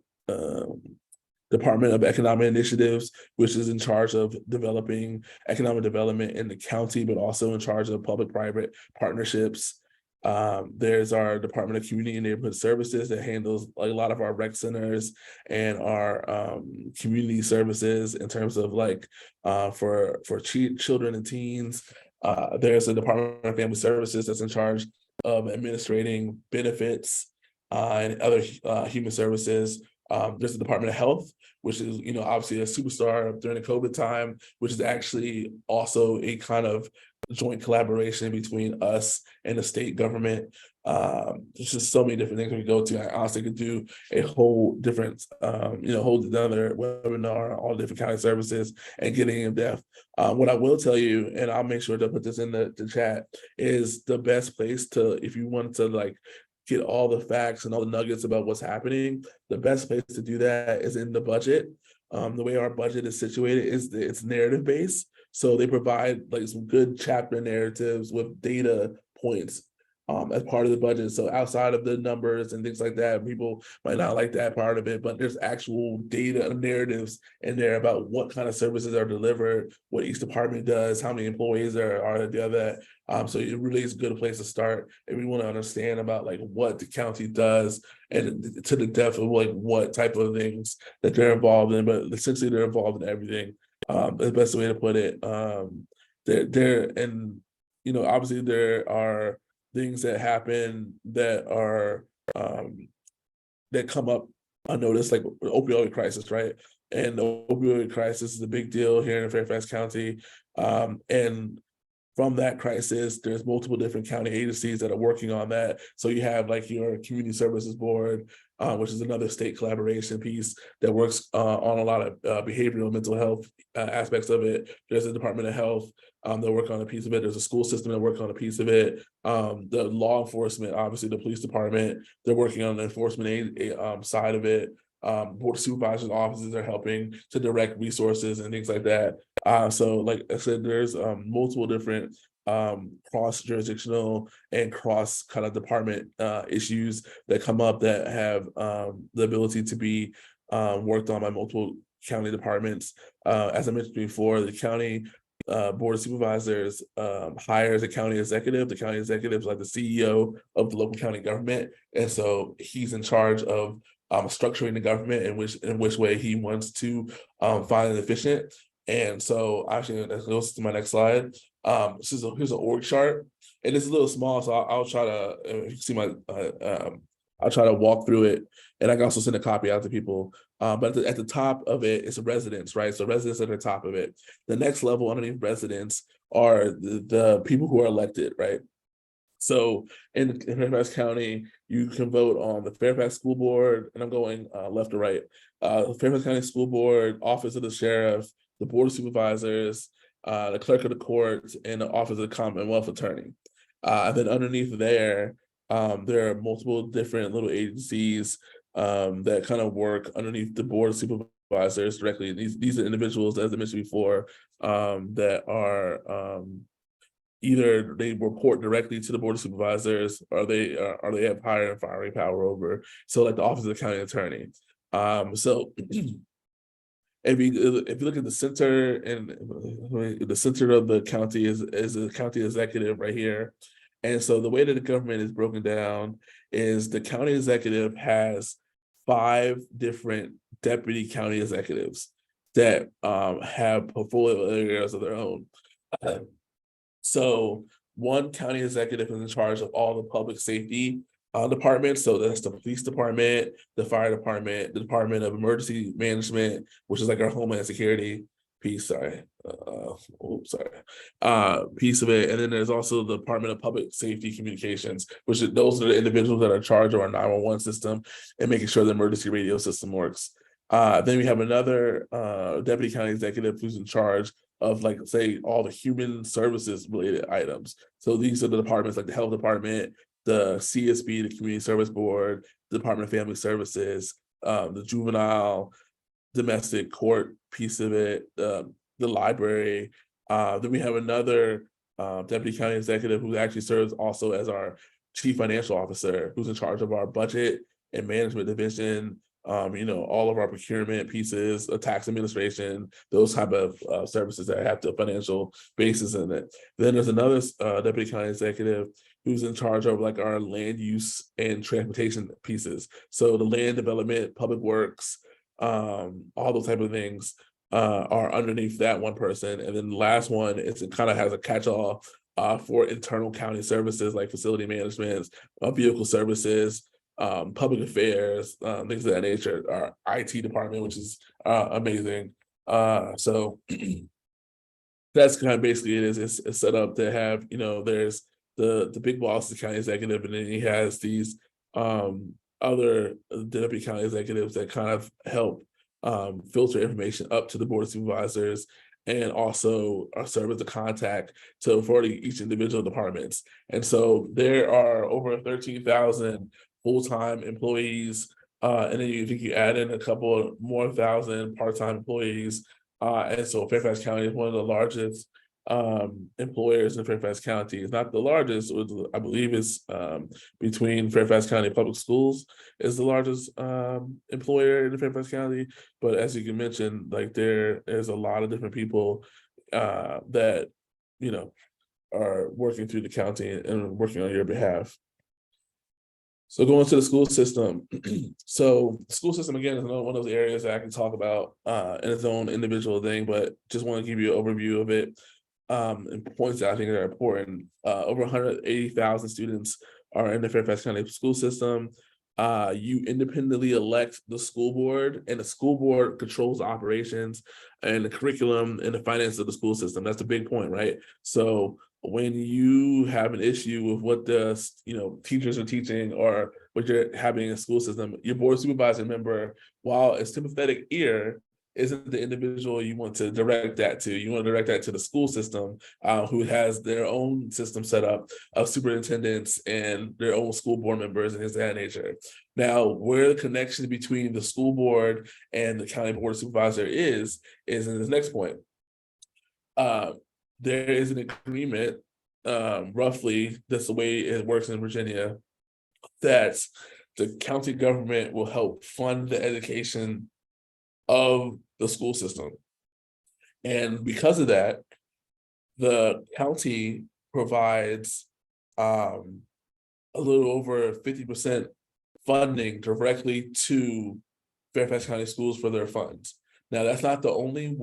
Department of Economic Initiatives, which is in charge of developing economic development in the county, but also in charge of public-private partnerships. There's our Department of Community and Neighborhood Services that handles like a lot of our rec centers and our community services in terms of like for children and teens. There's a Department of Family Services that's in charge of administrating benefits and other human services. There's the Department of Health, which is, obviously a superstar during the COVID time, which is actually also a kind of joint collaboration between us and the state government. There's just so many different things we go to. I honestly could do a whole different, whole another webinar, all different kind of services and getting in depth. What I will tell you, and I'll make sure to put this in the chat, is the best place to, if you want to like get all the facts and all the nuggets about what's happening, the best place to do that is in the budget. The way our budget is situated is it's narrative based. So they provide like some good chapter narratives with data points as part of the budget. So outside of the numbers and things like that, people might not like that part of it, but there's actual data and narratives in there about what kind of services are delivered, what each department does, how many employees are at the other. So it really is a good place to start if we want to understand about like what the county does and to the depth of like what type of things that they're involved in, but essentially they're involved in everything. The best way to put it. They're and obviously there are things that happen that are that come up unnoticed, like the opioid crisis, right? And the opioid crisis is a big deal here in Fairfax County. And from that crisis, there's multiple different county agencies that are working on that. So you have like your Community Services Board, which is another state collaboration piece that works on a lot of behavioral mental health aspects of it. There's a Department of Health that work on a piece of it. There's a school system that work on a piece of it. The law enforcement, obviously the police department, they're working on the enforcement side of it. Board of Supervisors offices are helping to direct resources and things like that. So like I said, there's multiple different cross-jurisdictional and cross kind of department issues that come up that have the ability to be worked on by multiple county departments. As I mentioned before, the county Board of Supervisors hires a county executive. The county executive is like the CEO of the local county government. And so he's in charge of structuring the government in which way he wants to find it efficient. And so actually that goes to my next slide. Here's an org chart, and it's a little small, so I'll try to if you see my I'll try to walk through it, and I can also send a copy out to people. But at the top of it is residents, right? So residents at the top of it. The next level underneath residents are the people who are elected, right? So in Fairfax County, you can vote on the Fairfax School Board, and I'm going left to right. Fairfax County School Board, Office of the Sheriff, the Board of Supervisors, the Clerk of the Court, and the Office of the Commonwealth Attorney. And then underneath there are multiple different little agencies that kind of work underneath the Board of Supervisors directly. These are individuals, as I mentioned before, that are either they report directly to the Board of Supervisors, or they have hiring and firing power over. So like the Office of the County Attorney. So if you look at the center, and the center of the county is the county executive right here. And so the way that the government is broken down is the county executive has 5 different deputy county executives that have portfolio areas of their own. So one county executive is in charge of all the public safety departments. So that's the police department, the fire department, the Department of Emergency Management, which is like our Homeland Security piece. Piece of it. And then there's also the Department of Public Safety Communications, those are the individuals that are in charge of our 911 system and making sure the emergency radio system works. Then we have another deputy county executive who's in charge of, like, say, all the human services related items. So these are the departments like the health department, the CSB, the Community Service Board, the Department of Family Services, the juvenile, domestic court piece of it, the library. Then we have another deputy county executive who actually serves also as our chief financial officer, who's in charge of our budget and management division, all of our procurement pieces, tax administration, those type of services that have the financial basis in it. Then there's another deputy county executive who's in charge of like our land use and transportation pieces. So the land development, public works, all those type of things are underneath that one person. And then the last one is it kind of has a catch-all for internal county services like facility management, vehicle services, public affairs, things of that nature. Our IT department, which is amazing. So that's kind of basically it. It's set up to have, there's the big boss, the county executive, and then he has these other deputy county executives that kind of help filter information up to the Board of Supervisors. and also serve as a contact for each individual departments. And so there are over 13,000 full-time employees, and then you think you add in a couple more thousand part-time employees, and so Fairfax County is one of the largest employers in Fairfax County. It's not the largest, I believe it's between Fairfax County Public Schools is the largest employer in Fairfax County. But as you can mention, like there's a lot of different people that are working through the county and working on your behalf. So going to the school system. So the school system, again, is another one of those areas that I can talk about in its own individual thing, but just want to give you an overview of it. And points that I think are important. Over 180,000 students are in the Fairfax County school system. You independently elect the school board, and the school board controls the operations and the curriculum and the finance of the school system. That's the big point, right? So when you have an issue with what the teachers are teaching or what you're having in a school system, your board supervisor member, while a sympathetic ear, isn't the individual you want to direct that to. You want to direct that to the school system, who has their own system set up of superintendents and their own school board members and things of that nature. Now, where the connection between the school board and the county board supervisor is in this next point. There is an agreement, roughly, that's the way it works in Virginia, that the county government will help fund the education of the school system. And because of that, the county provides a little over 50% funding directly to Fairfax County schools for their funds. Now, that's not the only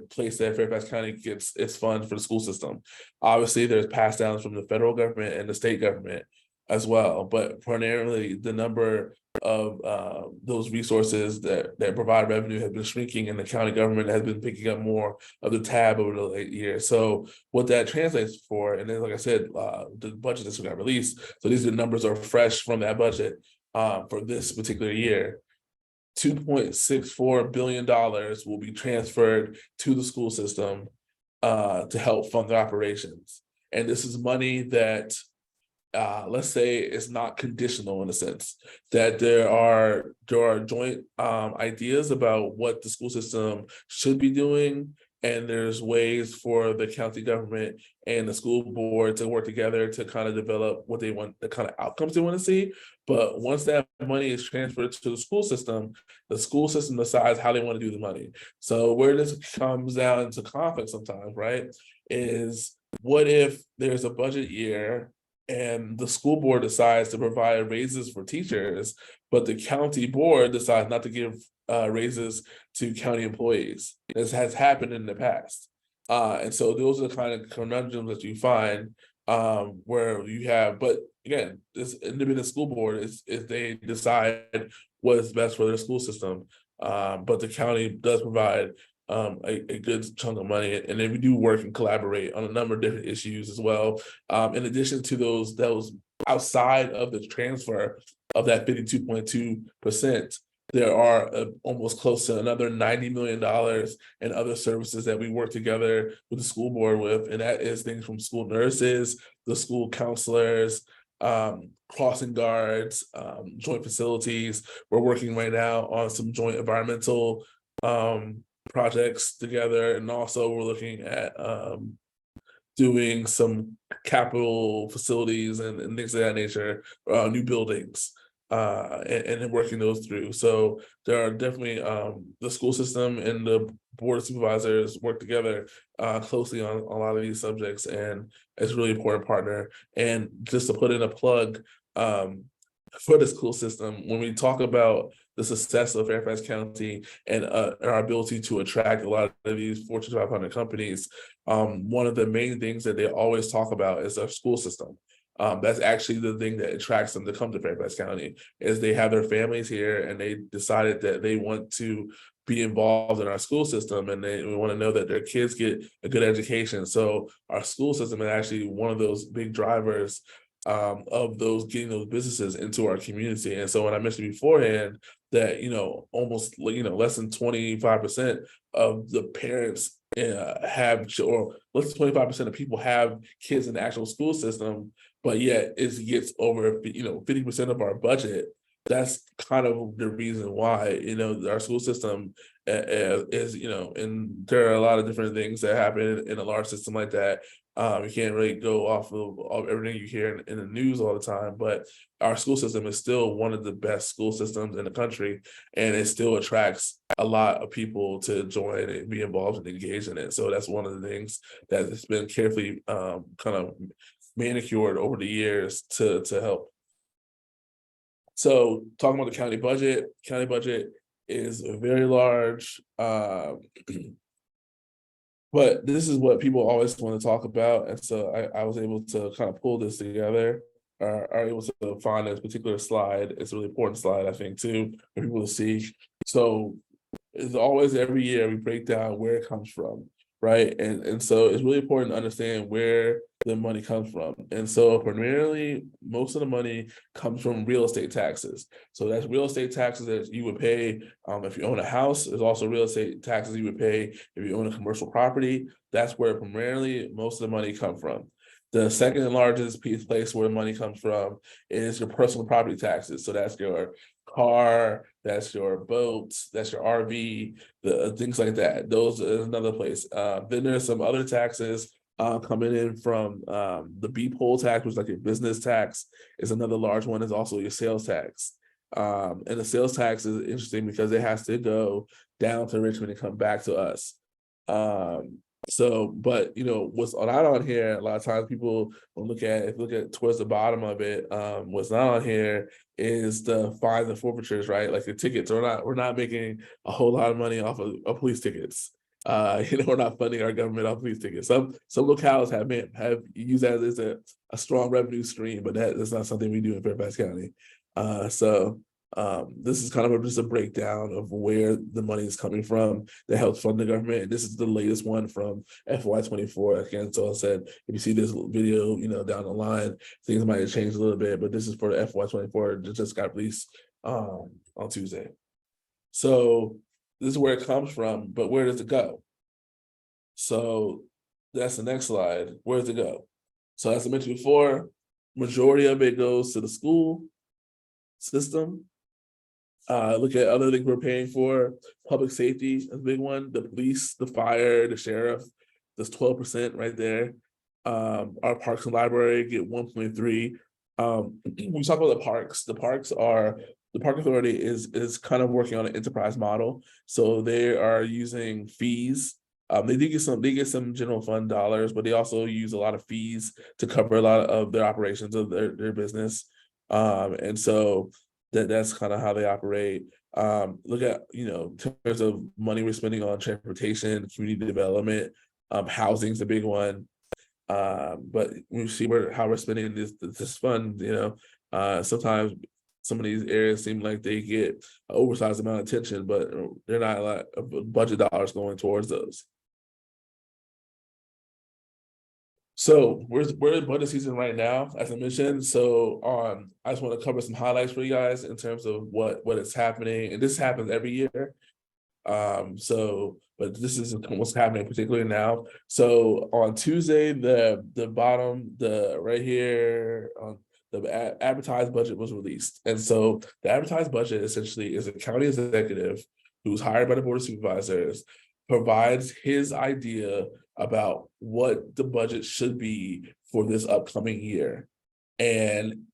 place that Fairfax County gets its funds for the school system. Obviously, there's pass downs from the federal government and the state government as well, but primarily the number of those resources that provide revenue has been shrinking, and the county government has been picking up more of the tab over the late years. So what that translates for, and then like I said, the budget that got released, so these numbers are fresh from that budget for this particular year. $2.64 billion will be transferred to the school system to help fund their operations. And this is money that let's say it's not conditional, in a sense that there are joint ideas about what the school system should be doing, and there's ways for the county government and the school board to work together to kind of develop what they want, the kind of outcomes they want to see. But once that money is transferred to the school system decides how they want to do the money. So where this comes down to conflict sometimes, right, is what if there's a budget year and the school board decides to provide raises for teachers, but the county board decides not to give raises to county employees? This has happened in the past. And so those are the kind of conundrums that you find where you have, but again, this independent school board is they decide what is best for their school system. But the county does provide a good chunk of money, and then we do work and collaborate on a number of different issues as well. In addition to those outside of the transfer of that 52.2%, there are almost close to another $90 million in other services that we work together with the school board with, and that is things from school nurses, the school counselors, crossing guards, joint facilities. We're working right now on some joint environmental projects together, and also we're looking at doing some capital facilities and things of that nature, new buildings, and then working those through. So there are definitely the school system and the board of supervisors work together closely on a lot of these subjects, and it's a really important partner. And just to put in a plug for the school system, when we talk about the success of Fairfax County and our ability to attract a lot of these Fortune 500 companies, one of the main things that they always talk about is our school system. That's actually the thing that attracts them to come to Fairfax County, is they have their families here and they decided that they want to be involved in our school system, and they want to know that their kids get a good education. So our school system is actually one of those big drivers of those getting those businesses into our community. And so when I mentioned beforehand that almost less than 25% of the parents have, or less than 25% of people have kids in the actual school system, but yet it gets over 50% of our budget. That's kind of the reason why our school system is and there are a lot of different things that happen in a large system like that. You can't really go off of everything you hear in the news all the time, but our school system is still one of the best school systems in the country, and it still attracts a lot of people to join and be involved and engage in it. So that's one of the things that has been carefully kind of manicured over the years to help. So talking about the county budget is very large. But this is what people always want to talk about. And so I was able to kind of pull this together, are able to find this particular slide. It's a really important slide, I think, too, for people to see. So it's always every year we break down where it comes from, right? And so it's really important to understand where the money comes from. And so primarily, most of the money comes from real estate taxes. So that's real estate taxes that you would pay if you own a house. There's also real estate taxes you would pay if you own a commercial property. That's where primarily most of the money comes from. The second largest place where money comes from is your personal property taxes. So that's your car, that's your boats, that's your RV, the things like that. Those is another place. Then there's some other taxes coming in from the B poll tax, which is like your business tax, is another large one. Is also your sales tax. And the sales tax is interesting because it has to go down to Richmond and come back to us. But what's not on here, a lot of times people will look at towards the bottom of it, what's not on here is the fines and forfeitures, right? Like the tickets. We're not making a whole lot of money off of police tickets. We're not funding our government off police tickets. Some locales have used that as a strong revenue stream, but that's not something we do in Fairfax County. This is kind of just a breakdown of where the money is coming from that helps fund the government. And this is the latest one from FY24. Again, so I said, if you see this video, down the line, things might have changed a little bit, but this is for the FY24 that just got released on Tuesday. So this is where it comes from, but where does it go? So that's the next slide. Where does it go? So as I mentioned before, majority of it goes to the school system. Look at other things we're paying for. Public safety is a big one. The police, the fire, the sheriff, that's 12% right there. Our parks and library get 1.3. When we talk about the Park Authority is kind of working on an enterprise model. So they are using fees. They get some general fund dollars, but they also use a lot of fees to cover a lot of their operations of their business. And so that's kind of how they operate. Look at, in terms of money we're spending on transportation, community development, housing is a big one. But we see how we're spending this fund, sometimes some of these areas seem like they get an oversized amount of attention, but they're not a lot of budget dollars going towards those. So we're in budget season right now, as I mentioned. So I just want to cover some highlights for you guys in terms of what is happening, and this happens every year. But this is what's happening particularly now. So on Tuesday, the bottom, right here on the advertised budget was released, and so the advertised budget essentially is a county executive who's hired by the Board of Supervisors, provides his idea about what the budget should be for this upcoming year. And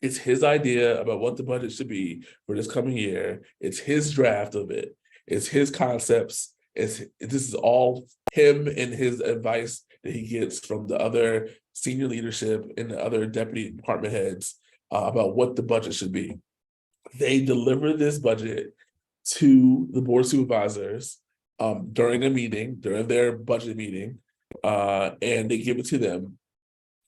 it's his idea about what the budget should be for this coming year. It's his draft of it. It's his concepts. This is all him and his advice that he gets from the other senior leadership and the other deputy department heads about what the budget should be. They deliver this budget to the Board of Supervisors during their budget meeting, and they give it to them.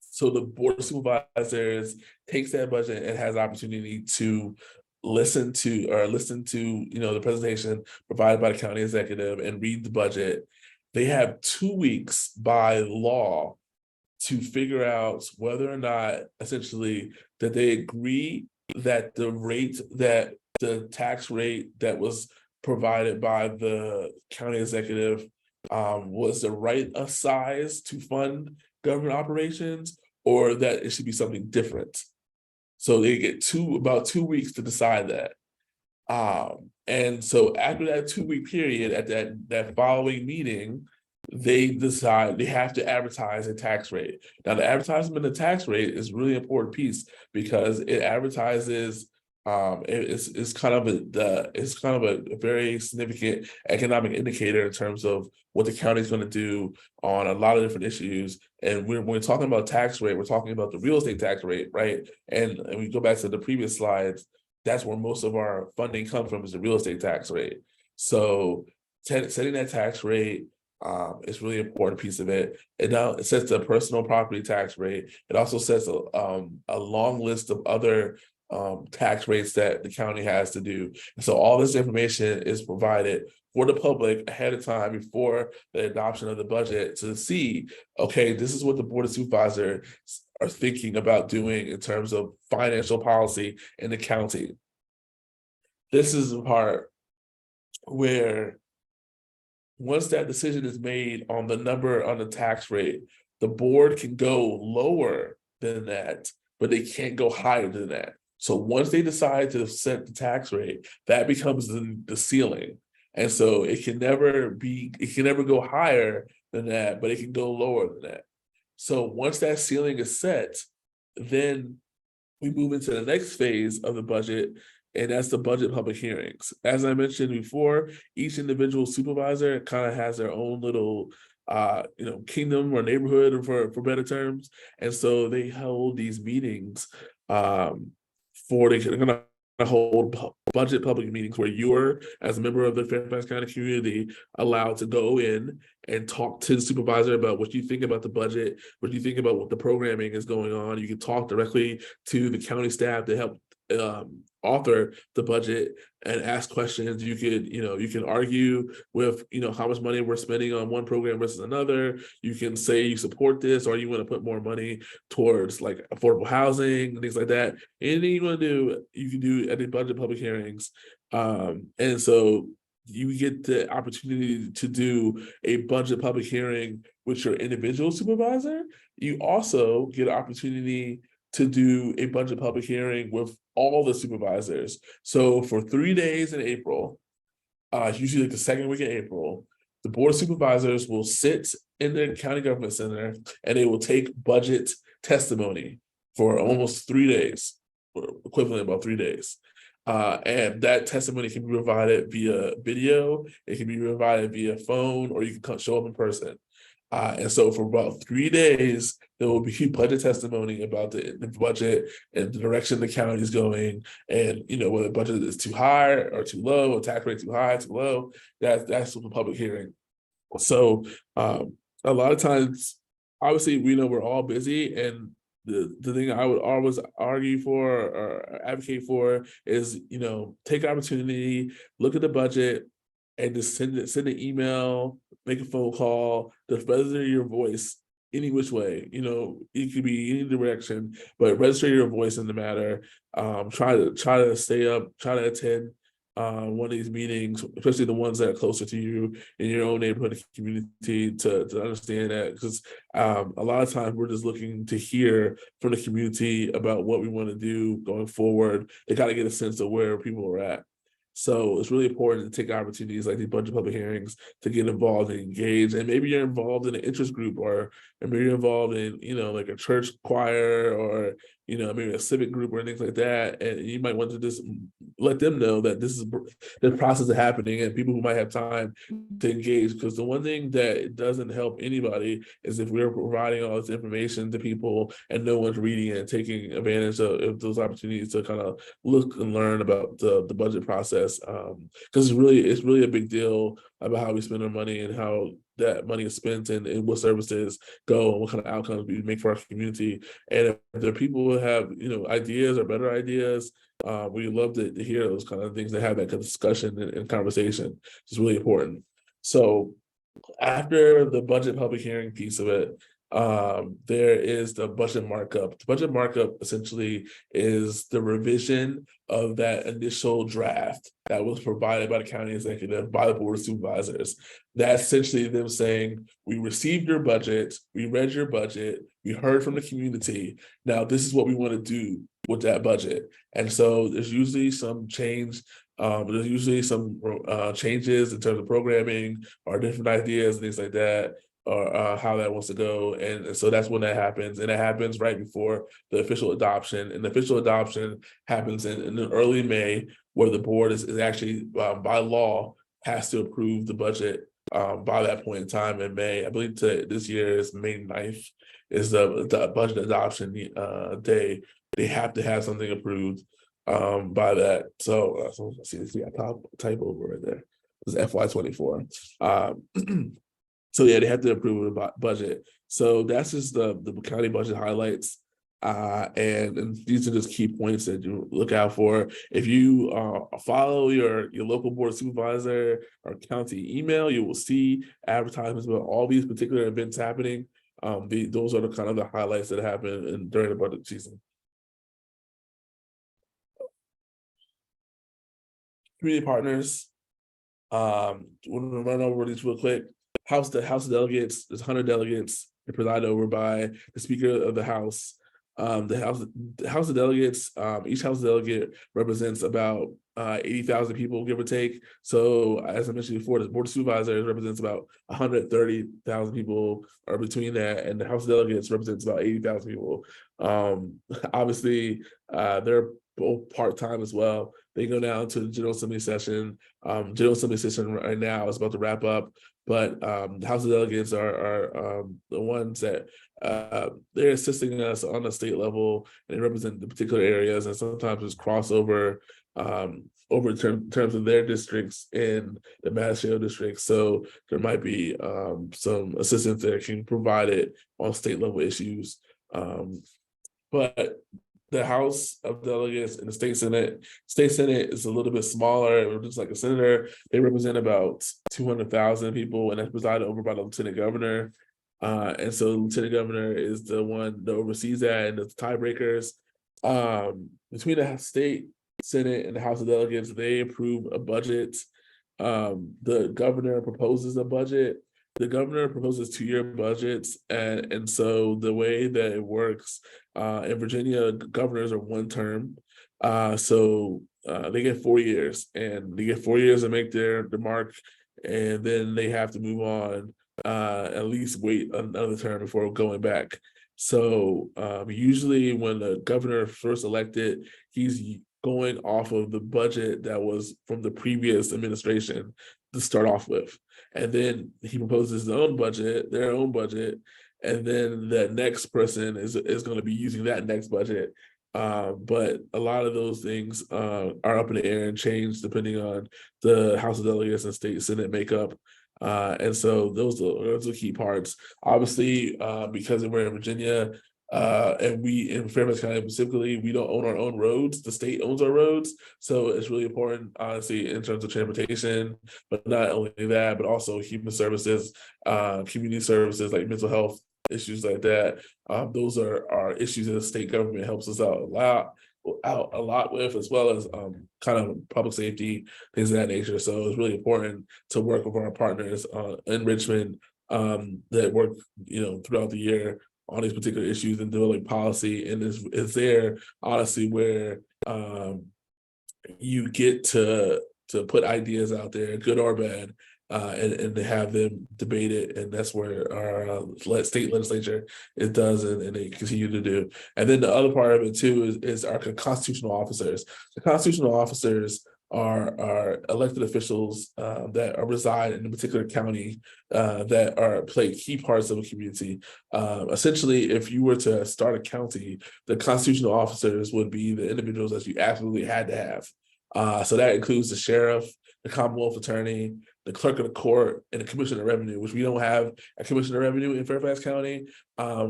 So the Board of Supervisors takes that budget and has the opportunity to listen to the presentation provided by the county executive and read the budget. They have 2 weeks by law to figure out whether or not essentially that they agree that the tax rate that was provided by the county executive was the right size to fund government operations, or that it should be something different. So they get about 2 weeks to decide that. And so after that 2-week period, at that following meeting, they decide they have to advertise a tax rate. Now, the advertisement of tax rate is a really important piece because it advertises. It's kind of a very significant economic indicator in terms of what the county is going to do on a lot of different issues. And when we're talking about tax rate, we're talking about the real estate tax rate, right? And we go back to the previous slides. That's where most of our funding comes from, is the real estate tax rate. So setting that tax rate is really important piece of it. It now it sets the personal property tax rate. It also sets a long list of other tax rates that the county has to do. And so all this information is provided for the public ahead of time before the adoption of the budget to see, okay, this is what the Board of Supervisors are thinking about doing in terms of financial policy in the county. This is the part where once that decision is made on the number on the tax rate, the board can go lower than that, but they can't go higher than that. So once they decide to set the tax rate, that becomes the ceiling. And so it can never go higher than that, but it can go lower than that. So once that ceiling is set, then we move into the next phase of the budget, and that's the budget public hearings. As I mentioned before, each individual supervisor kind of has their own little kingdom or neighborhood, for better terms. And so they hold these meetings they're gonna hold budget public meetings where you're, as a member of the Fairfax County community, allowed to go in and talk to the supervisor about what you think about the budget, what you think about what the programming is going on. You can talk directly to the county staff to help author the budget and ask questions. You can argue with how much money we're spending on one program versus another. You can say you support this, or you want to put more money towards like affordable housing and things like that. Anything you want to do, you can do at the budget public hearings. And so you get the opportunity to do a budget public hearing with your individual supervisor. You also get an opportunity to do a budget public hearing with all the supervisors. So for 3 days in April, usually like the second week in April, the Board of Supervisors will sit in the County Government Center and they will take budget testimony for almost 3 days, or equivalent about 3 days. And that testimony can be provided via video, it can be provided via phone, or you can show up in person. And so for about 3 days, there will be budget testimony about the budget and the direction the county is going, and whether the budget is too high or too low, or tax rate too high, too low. That's the public hearing. So a lot of times, obviously, we know we're all busy, and the thing I would always argue for or advocate for is take opportunity, look at the budget, and just send an email, make a phone call, just register your voice any which way. It could be any direction, but register your voice in the matter. Try to stay up, try to attend one of these meetings, especially the ones that are closer to you in your own neighborhood and community, to understand that, because a lot of times we're just looking to hear from the community about what we want to do going forward. They got to get a sense of where people are at. So it's really important to take opportunities like these budget public hearings to get involved and engage. And maybe you're involved in an interest group, or maybe you're involved in, like a church choir, or, maybe a civic group or things like that. And you might want to just let them know that this is the process is happening, and people who might have time to engage. Because the one thing that doesn't help anybody is if we're providing all this information to people and no one's reading it and taking advantage of those opportunities to kind of look and learn about the budget process. Because it's really a big deal about how we spend our money and how that money is spent, and what services go, and what kind of outcomes we make for our community. And if there are people who have ideas or better ideas, we love to hear those kind of things, to have that kind of discussion and conversation. It's really important. So after the budget public hearing piece of it, there is the budget markup. The budget markup essentially is the revision of that initial draft that was provided by the county executive, by the board of supervisors. That's essentially them saying, we received your budget, we read your budget, we heard from the community. Now this is what we want to do with that budget. And so there's usually some change. There's usually some changes in terms of programming or different ideas and things like that, or how that wants to go. And so that's when that happens. And it happens right before the official adoption. And the official adoption happens in early May, where the board is actually by law has to approve the budget by that point in time in May. I believe this year is May 9th is the budget adoption day. They have to have something approved by that. So see I type over right there. It's FY24. So yeah, they have to approve the budget. So that's just the county budget highlights. And these are just key points that you look out for. If you follow your local board supervisor or county email, you will see advertisements about all these particular events happening. Those are the kind of the highlights that happen during the budget season. Community partners. We're gonna run over these real quick. House delegates, there's 100 delegates. They're presided over by the Speaker of the House. The House of Delegates, each House delegate represents about 80,000 people, give or take. So as I mentioned before, the Board of Supervisors represents about 130,000 people, or between that, and the House of Delegates represents about 80,000 people. Obviously, they're both part-time as well. They go down to the General Assembly session. General Assembly session right now is about to wrap up, but the House of Delegates are the ones that they're assisting us on the state level, and they represent the particular areas, and sometimes there's crossover over terms of their districts in the magisterial districts. So there might be some assistance that can provide it on state level issues. But the House of Delegates and the state Senate is a little bit smaller, just like a senator. They represent about 200,000 people, and that's presided over by the lieutenant governor. And so the lieutenant governor is the one that oversees that and the tiebreakers. Between the state Senate and the House of Delegates, they approve a budget. The governor proposes a budget. The governor proposes 2-year budgets, and so the way that it works in Virginia, governors are one term, so they get 4 years, and they get 4 years to make their mark, and then they have to move on, at least wait another term before going back. So usually when the governor first elected, he's going off of the budget that was from the previous administration to start off with. And then he proposes their own budget, and then the next person is going to be using that next budget. But a lot of those things are up in the air and change depending on the House of Delegates and state Senate makeup. And so those are key parts. Obviously, because we're in Virginia, and we in Fairfax County specifically, we don't own our own roads. The state owns our roads. So it's really important, honestly, in terms of transportation, but not only that, but also human services, community services like mental health issues like that. Those are issues that the state government helps us out a lot with, as well as kind of public safety, things of that nature. So it's really important to work with our partners in Richmond that work, throughout the year on these particular issues and developing policy. And is there honestly where you get to put ideas out there, good or bad, and to have them debate it. And that's where our state legislature does, and they continue to do. And then the other part of it too is our constitutional officers. The constitutional officers are elected officials that reside in a particular county that play key parts of a community. Essentially, if you were to start a county, the constitutional officers would be the individuals that you absolutely had to have. So that includes the sheriff, the Commonwealth Attorney, the clerk of the court, and the commissioner of revenue, which we don't have a commissioner of revenue in Fairfax County. Our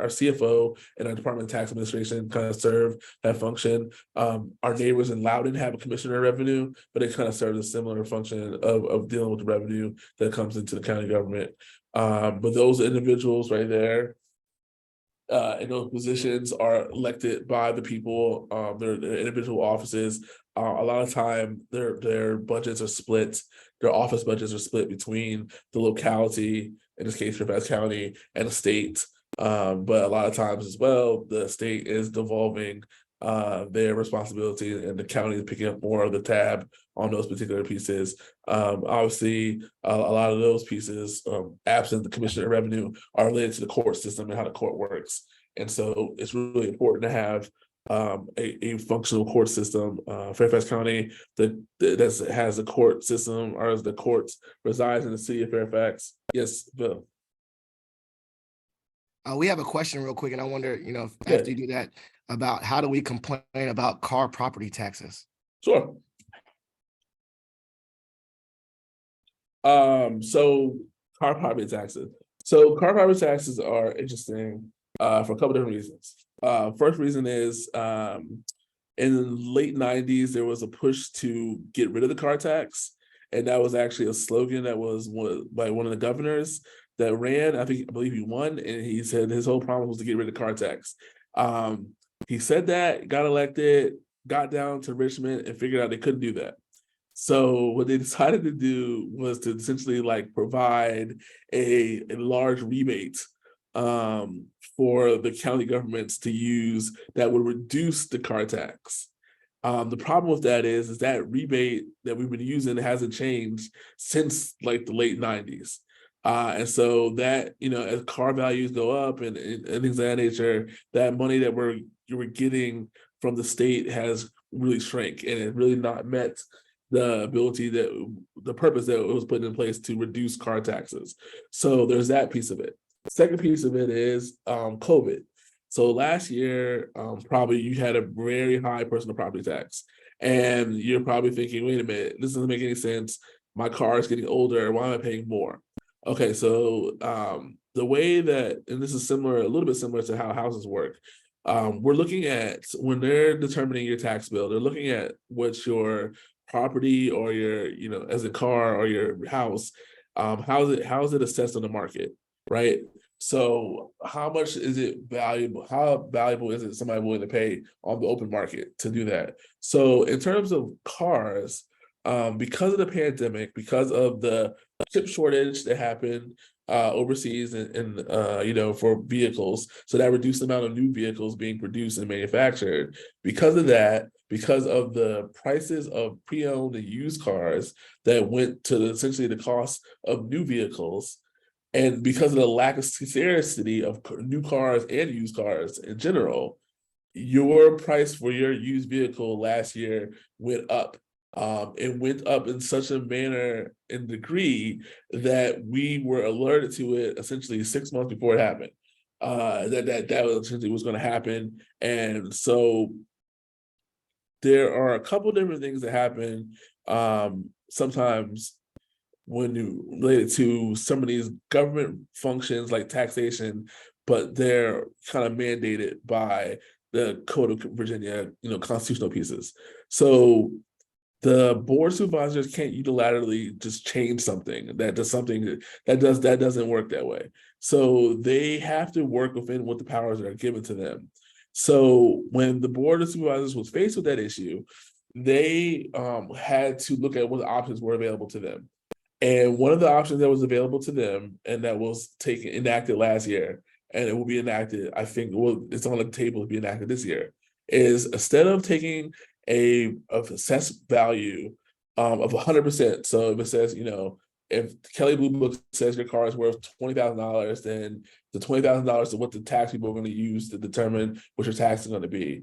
CFO and our Department of Tax Administration kind of serve that function. Our neighbors in Loudoun have a commissioner of revenue, but it kind of serves a similar function of dealing with the revenue that comes into the county government. But those individuals right there in those positions are elected by the people, their individual offices. A lot of time their budgets are split, their office budgets are split between the locality, in this case Fairfax County, and the state. But a lot of times as well, the state is devolving their responsibility, and the county is picking up more of the tab on those particular pieces. Obviously, a lot of those pieces, absent the commissioner of revenue, are related to the court system and how the court works. And so it's really important to have a functional court system. Fairfax County that has a court system, or as the courts resides in the city of Fairfax. Yes, Bill. We have a question real quick, and I wonder, after you do that, about how do we complain about car property taxes? Sure. So car property taxes. So car property taxes are interesting for a couple different reasons. First reason is in the late 90s, there was a push to get rid of the car tax. And that was actually a slogan that was by one of the governors that ran. I believe he won, and he said his whole problem was to get rid of car tax. He said that, got elected, got down to Richmond, and figured out they couldn't do that. So what they decided to do was to essentially provide a large rebate for the county governments to use that would reduce the car tax. The problem with that is that rebate that we've been using hasn't changed since the late 90s. And so that, as car values go up and things of that nature, that money that we're getting from the state has really shrank, and it really not met the purpose that it was put in place to reduce car taxes. So there's that piece of it. The second piece of it is COVID. So last year, probably you had a very high personal property tax, and you're probably thinking, wait a minute, this doesn't make any sense. My car is getting older. Why am I paying more? Okay, so the way that, and this is a little bit similar to how houses work. We're looking at, when they're determining your tax bill, they're looking at what's your property or your, as a car or your house, how is it assessed on the market, right? So how much is it valuable? How valuable is it somebody willing to pay on the open market to do that? So in terms of cars, because of the pandemic, because of the chip shortage that happened overseas and for vehicles, so that reduced the amount of new vehicles being produced and manufactured. Because of that, because of the prices of pre-owned and used cars that went to essentially the cost of new vehicles, and because of the lack of scarcity of new cars and used cars in general, your price for your used vehicle last year went up. It went up in such a manner and degree that we were alerted to it essentially 6 months before it happened. That was essentially was going to happen, and so there are a couple different things that happen sometimes when you related to some of these government functions like taxation, but they're kind of mandated by the Code of Virginia, constitutional pieces. So the board of supervisors can't unilaterally just change something that doesn't work that way. So they have to work within what the powers that are given to them. So when the board of supervisors was faced with that issue, they had to look at what options were available to them. And one of the options that was available to them, and that was enacted last year, and it will be enacted, I think, it's on the table to be enacted this year, is instead of taking of assessed value of 100%. So if it says, if Kelley Blue Book says your car is worth $20,000, then the $20,000 is what the tax people are going to use to determine what your tax is going to be.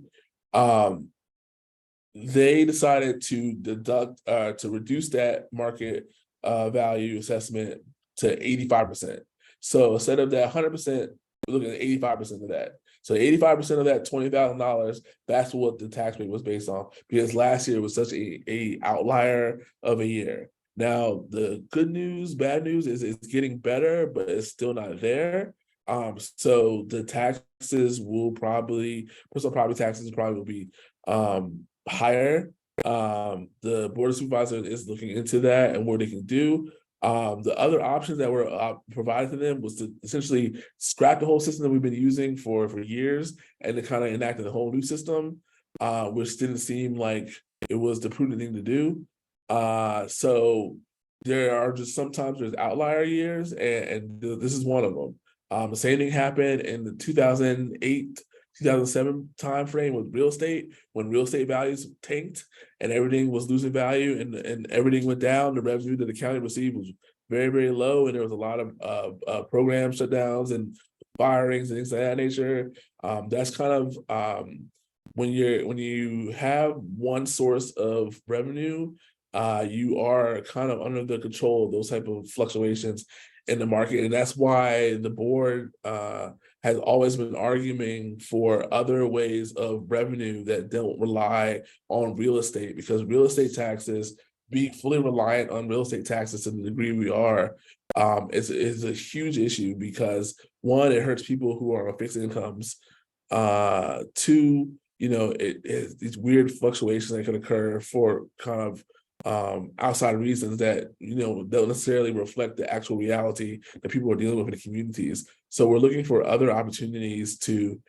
They decided to to reduce that market value assessment to 85%. So instead of that 100%, we're looking at 85% of that. So 85% of that $20,000, that's what the tax rate was based on, because last year was such a outlier of a year. Now, the good news, bad news is it's getting better, but it's still not there. So the taxes personal property taxes probably will be higher. The board of supervisors is looking into that and what they can do. The other options that were provided to them was to essentially scrap the whole system that we've been using for years and to kind of enact a whole new system, which didn't seem like it was the prudent thing to do. So there are just sometimes there's outlier years, and this is one of them. The same thing happened in the 2008, 2007 timeframe with real estate, when real estate values tanked and everything was losing value and everything went down. The revenue that the county received was very, very low, and there was a lot of program shutdowns and firings and things of that nature. That's kind of when you have one source of revenue, you are kind of under the control of those type of fluctuations in the market. And that's why the board has always been arguing for other ways of revenue that don't rely on real estate, because real estate taxes, being fully reliant on real estate taxes to the degree we are, is a huge issue, because one, it hurts people who are on fixed incomes. Two, these weird fluctuations that can occur for kind of outside reasons that don't necessarily reflect the actual reality that people are dealing with in the communities. So we're looking for other opportunities to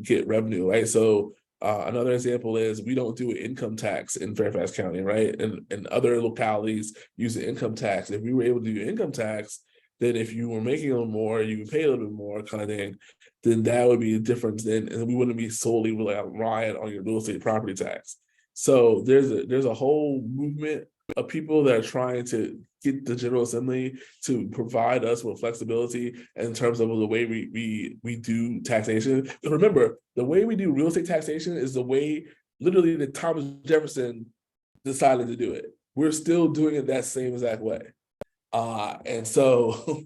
get revenue, right? So another example is we don't do income tax in Fairfax County, right? And other localities use the income tax. If we were able to do income tax, then if you were making a little more, you would pay a little bit more, kind of thing, then that would be a difference. And we wouldn't be solely reliant on your real estate property tax. So there's a whole movement of people that are trying to get the General Assembly to provide us with flexibility in terms of the way we do taxation. But remember, the way we do real estate taxation is the way literally that Thomas Jefferson decided to do it. We're still doing it that same exact way. And so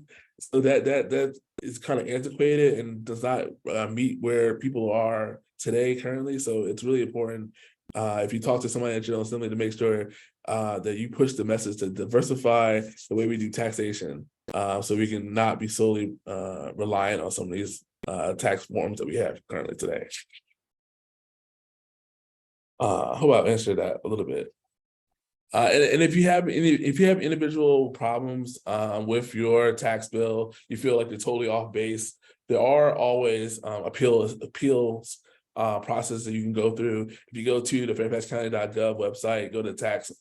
that is kind of antiquated and does not meet where people are today currently. So it's really important if you talk to somebody at General Assembly to make sure that you push the message to diversify the way we do taxation, so we can not be solely reliant on some of these tax forms that we have currently today. Hope I've answered that a little bit. And if you have individual problems with your tax bill, you feel like you're totally off base, there are always appeals process that you can go through. If you go to the fairfaxcounty.gov website, go to the tax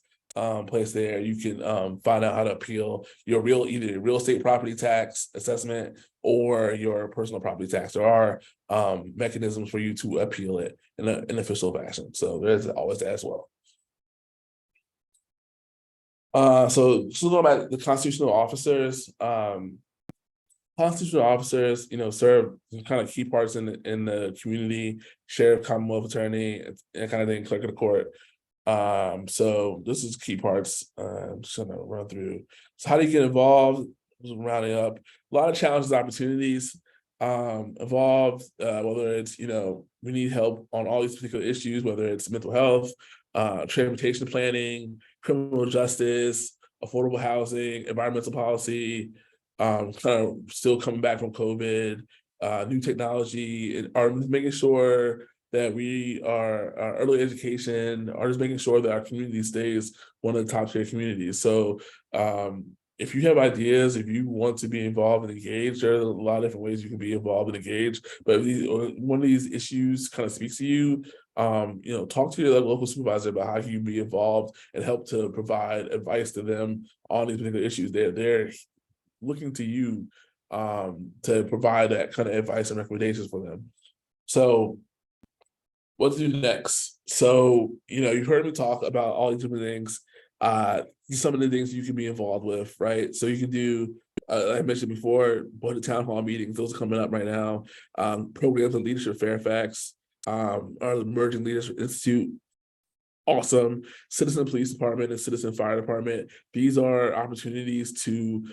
place there, you can find out how to appeal your either your real estate property tax assessment or your personal property tax. There are mechanisms for you to appeal it in an official fashion. So there's always that as well. So going about the constitutional officers, serve kind of key parts in the community: sheriff, commonwealth attorney, and kind of thing, clerk of the court. So this is key parts. I'm just gonna run through. So how do you get involved? Just rounding up, a lot of challenges, opportunities involved. Whether it's we need help on all these particular issues, whether it's mental health, transportation planning, criminal justice, affordable housing, environmental policy, kind of still coming back from COVID, new technology, and are making sure that we are early education, are just making sure that our community stays one of the top tier communities. So if you have ideas, if you want to be involved and engaged, there are a lot of different ways you can be involved and engaged. But if one of these issues kind of speaks to you, talk to your local supervisor about how you can be involved and help to provide advice to them on these particular issues. They're looking to you to provide that kind of advice and recommendations for them. So what to do next? So, you've heard me talk about all these different things. Some of the things you can be involved with, right? So you can do, like I mentioned before, board of town hall meetings, those are coming up right now. Programs on leadership Fairfax, our Emerging Leadership Institute, awesome. Citizen Police Department and Citizen Fire Department. These are opportunities to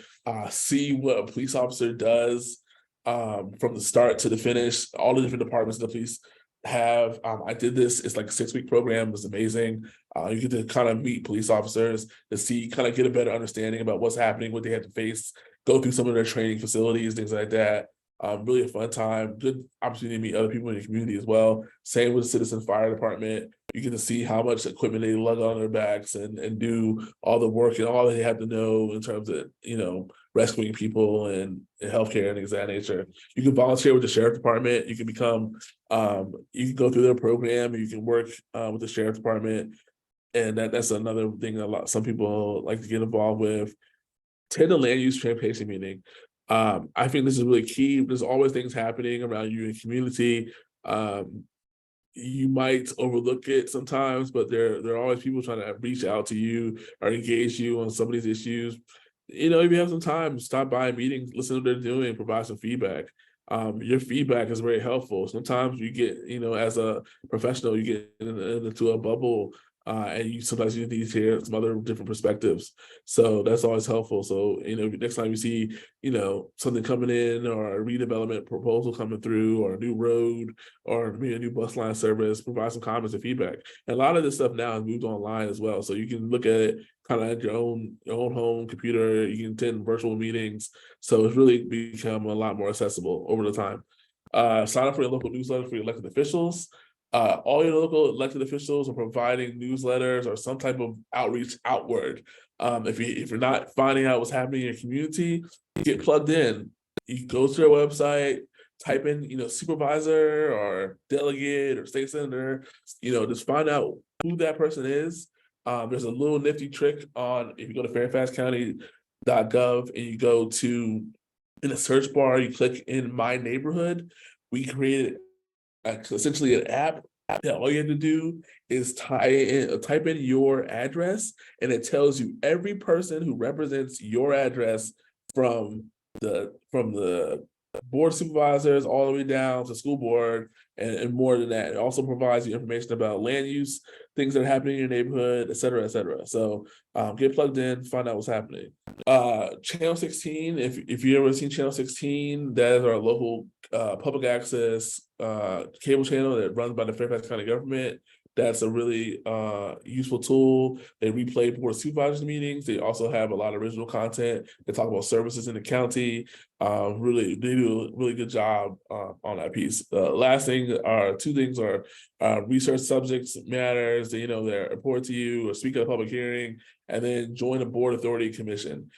see what a police officer does from the start to the finish, all the different departments the police have. I did this, it's like a 6-week program, it was amazing. You get to kind of meet police officers to kind of get a better understanding about what's happening, what they have to face, go through some of their training facilities, things like that. Really a fun time, good opportunity to meet other people in the community as well. Same with the Citizen Fire Department. You get to see how much equipment they lug on their backs and do all the work and all they have to know in terms of, rescuing people and healthcare and things of that nature. You can volunteer with the Sheriff Department. You can become, you can go through their program. You can work with the Sheriff Department. And that's another thing some people like to get involved with. Attend a land use transportation meeting. I think this is really key. There's always things happening around you in the community. You might overlook it sometimes, but there are always people trying to reach out to you or engage you on some of these issues. If you have some time, stop by a meeting, listen to what they're doing, provide some feedback. Your feedback is very helpful. Sometimes you get, as a professional, you get into a bubble, and sometimes you need to hear some other different perspectives. So that's always helpful. So, next time you see, something coming in or a redevelopment proposal coming through or a new road or maybe a new bus line service, provide some comments and feedback. And a lot of this stuff now has moved online as well. So you can look at it kind of at your own home computer. You can attend virtual meetings. So it's really become a lot more accessible over the time. Sign up for your local newsletter for your elected officials. All your local elected officials are providing newsletters or some type of outreach outward. If you're not finding out what's happening in your community, get plugged in. You go to their website, type in, supervisor or delegate or state senator, just find out who that person is. There's a little nifty trick if you go to fairfaxcounty.gov and you go to, in the search bar, you click in my neighborhood. We created essentially an app that all you have to do is type in your address, and it tells you every person who represents your address from the board of supervisors all the way down to school board and more than that. It also provides you information about land use, things that are happening in your neighborhood, et cetera, et cetera. So get plugged in, find out what's happening. Channel 16, if you ever seen Channel 16, that is our local public access cable channel that runs by the Fairfax County government. That's a really useful tool. They replay board of supervisors meetings. They also have a lot of original content. They talk about services in the county. They do a really good job on that piece. Last thing two things are research subjects matters. They're important to you, or speak at a public hearing, and then join a board authority commission.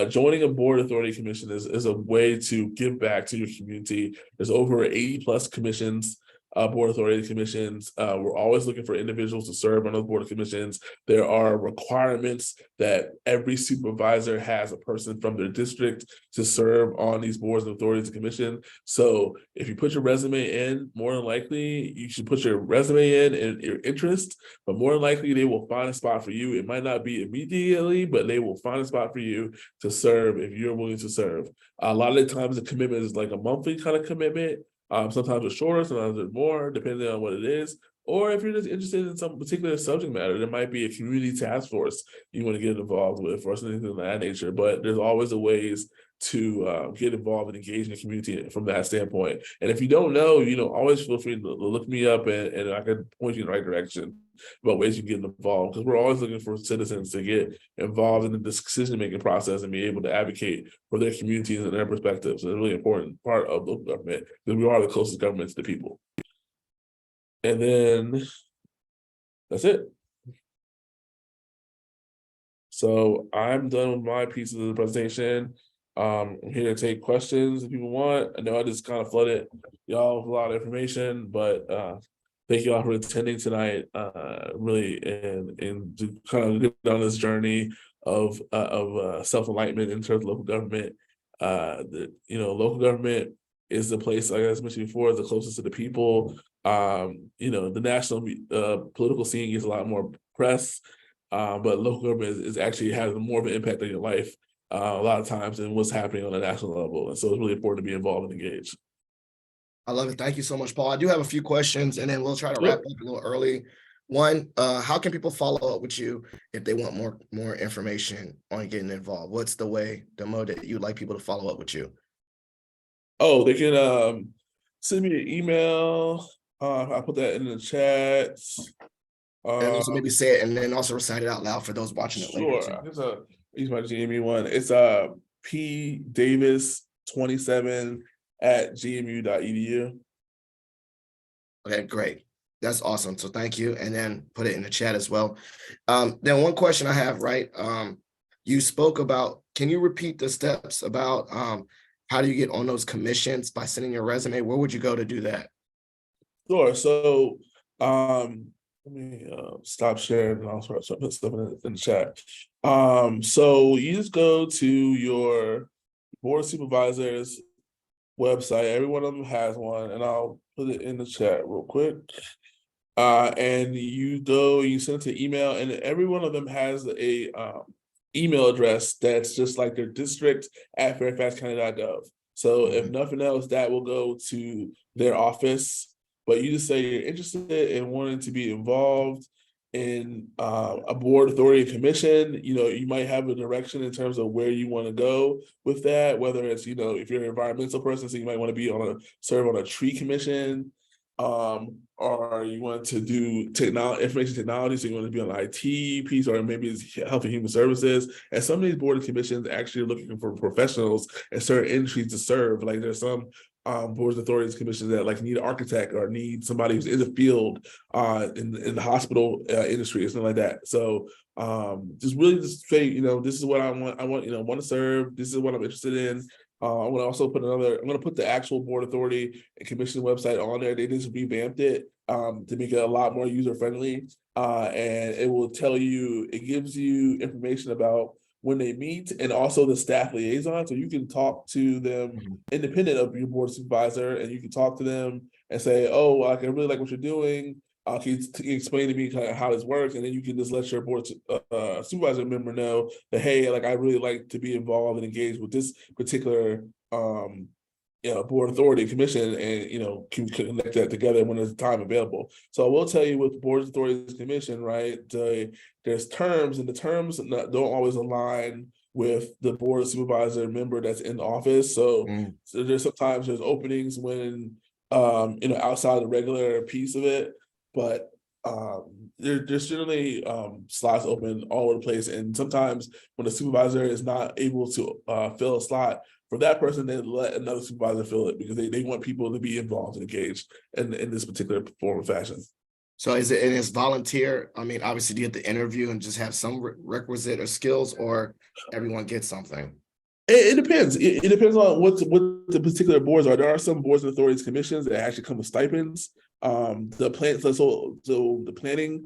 Joining a board authority commission is a way to give back to your community. There's over 80 plus commissions, board authority commissions. We're always looking for individuals to serve on those board of commissions. There are requirements that every supervisor has a person from their district to serve on these boards and authorities and commission. So if you put your resume in, more than likely you should put your resume in and your interest, but more than likely they will find a spot for you. It might not be immediately, but they will find a spot for you to serve if you're willing to serve. A lot of the times the commitment is like a monthly kind of commitment. Sometimes it's shorter, sometimes it's more, depending on what it is. Or if you're just interested in some particular subject matter, there might be a community task force you want to get involved with or something of that nature. But there's always ways to get involved and engage in the community from that standpoint. And if you don't know, always feel free to look me up and I can point you in the right direction about ways you can get involved, because we're always looking for citizens to get involved in the decision-making process and be able to advocate for their communities and their perspectives. It's a really important part of local government, because we are the closest government to the people. And then that's it. So I'm done with my piece of the presentation. I'm here to take questions if people want. I know I just kind of flooded y'all with a lot of information, but thank you all for attending tonight. Really, and to kind of get on this journey of self-enlightenment in terms of local government. Local government is the place, like I mentioned before, the closest to the people. The national political scene gets a lot more press, but local government is actually has more of an impact on your life a lot of times than what's happening on a national level. And so it's really important to be involved and engaged. I love it. Thank you so much, Paul. I do have a few questions, and then we'll try to wrap up a little early. One, how can people follow up with you if they want more information on getting involved? What's the mode that you'd like people to follow up with you? Oh, they can send me an email. I'll put that in the chat. And also maybe say it and then also recite it out loud for those watching it later. Sure. Use my GME one. It's P Davis 27 gmu.edu. Okay, great. That's awesome. So thank you. And then put it in the chat as well. Then one question I have, right? You spoke about, can you repeat the steps about how do you get on those commissions by sending your resume? Where would you go to do that? Sure. So let me stop sharing and I'll start putting stuff in the chat. So you just go to your board of supervisors website. Every one of them has one, and I'll put it in the chat real quick. And you go, you send it to email, and every one of them has a email address that's just like their district at fairfaxcounty.gov. So if nothing else, that will go to their office. But you just say you're interested in wanting to be involved in a board, authority, and commission. You know, you might have a direction in terms of where you want to go with that, whether it's, you know, if you're an environmental person, so you might want to be serve on a tree commission, or you want to do information technology, so you want to be on the IT piece, or maybe it's health and human services. And some of these board commissions actually are looking for professionals in certain industries to serve. Like there's some boards, authorities, commissions that like need an architect or need somebody who's in the field, in the hospital industry or something like that. So just really just say, you know, this is what I want, you know, want to serve. This is what I'm interested in. I'm going to also put I'm going to put the actual board, authority, and commission website on there. They just revamped it to make it a lot more user friendly. And it will tell you, it gives you information about when they meet and also the staff liaison. So you can talk to them independent of your board supervisor, and you can talk to them and say, oh, I really like what you're doing. Can you explain to me kind of how this works? And then you can just let your board supervisor member know that, hey, like I really like to be involved and engaged with this particular you know, board, authority, commission, and you know, can connect that together when there's time available. So I will tell you with boards, authorities, commission, right? There's terms, and the terms don't always align with the board supervisor member that's in office. So there's sometimes there's openings when you know, outside the regular piece of it, but there's generally slots open all over the place. And sometimes when the supervisor is not able to fill a slot for that person, they let another supervisor fill it because they want people to be involved and engaged in this particular form of fashion. So is it, and it's volunteer? I mean, obviously, do you have to interview and just have some requisite or skills, or everyone gets something? It depends. It depends on what the particular boards are. There are some boards and authorities commissions that actually come with stipends. The planning,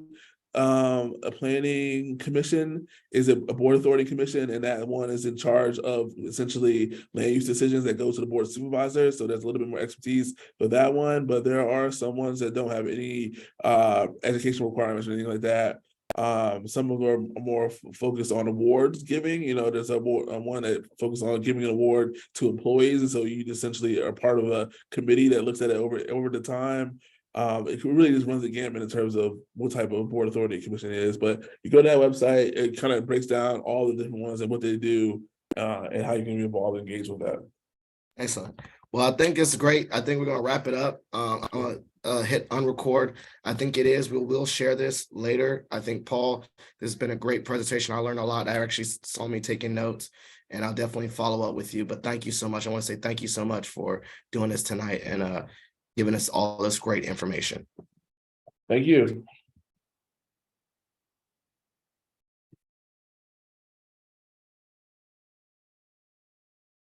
a planning commission is a board authority commission, and that one is in charge of essentially land use decisions that go to the board of supervisors. So there's a little bit more expertise for that one, but there are some ones that don't have any educational requirements or anything like that. Some of them are more focused on awards giving. You know, there's one that focuses on giving an award to employees, and so you essentially are part of a committee that looks at it over the time. It really just runs the gamut in terms of what type of board, authority, commission it is. But you go to that website, it kind of breaks down all the different ones and what they do, and how you can be involved and engage with that. Excellent. Well, I think it's great. I think we're going to wrap it up. I'm going to hit unrecord. I think it is. We'll share this later. I think, Paul, this has been a great presentation. I learned a lot. I actually saw me taking notes, and I'll definitely follow up with you. But thank you so much. I want to say thank you so much for doing this tonight and giving us all this great information. Thank you.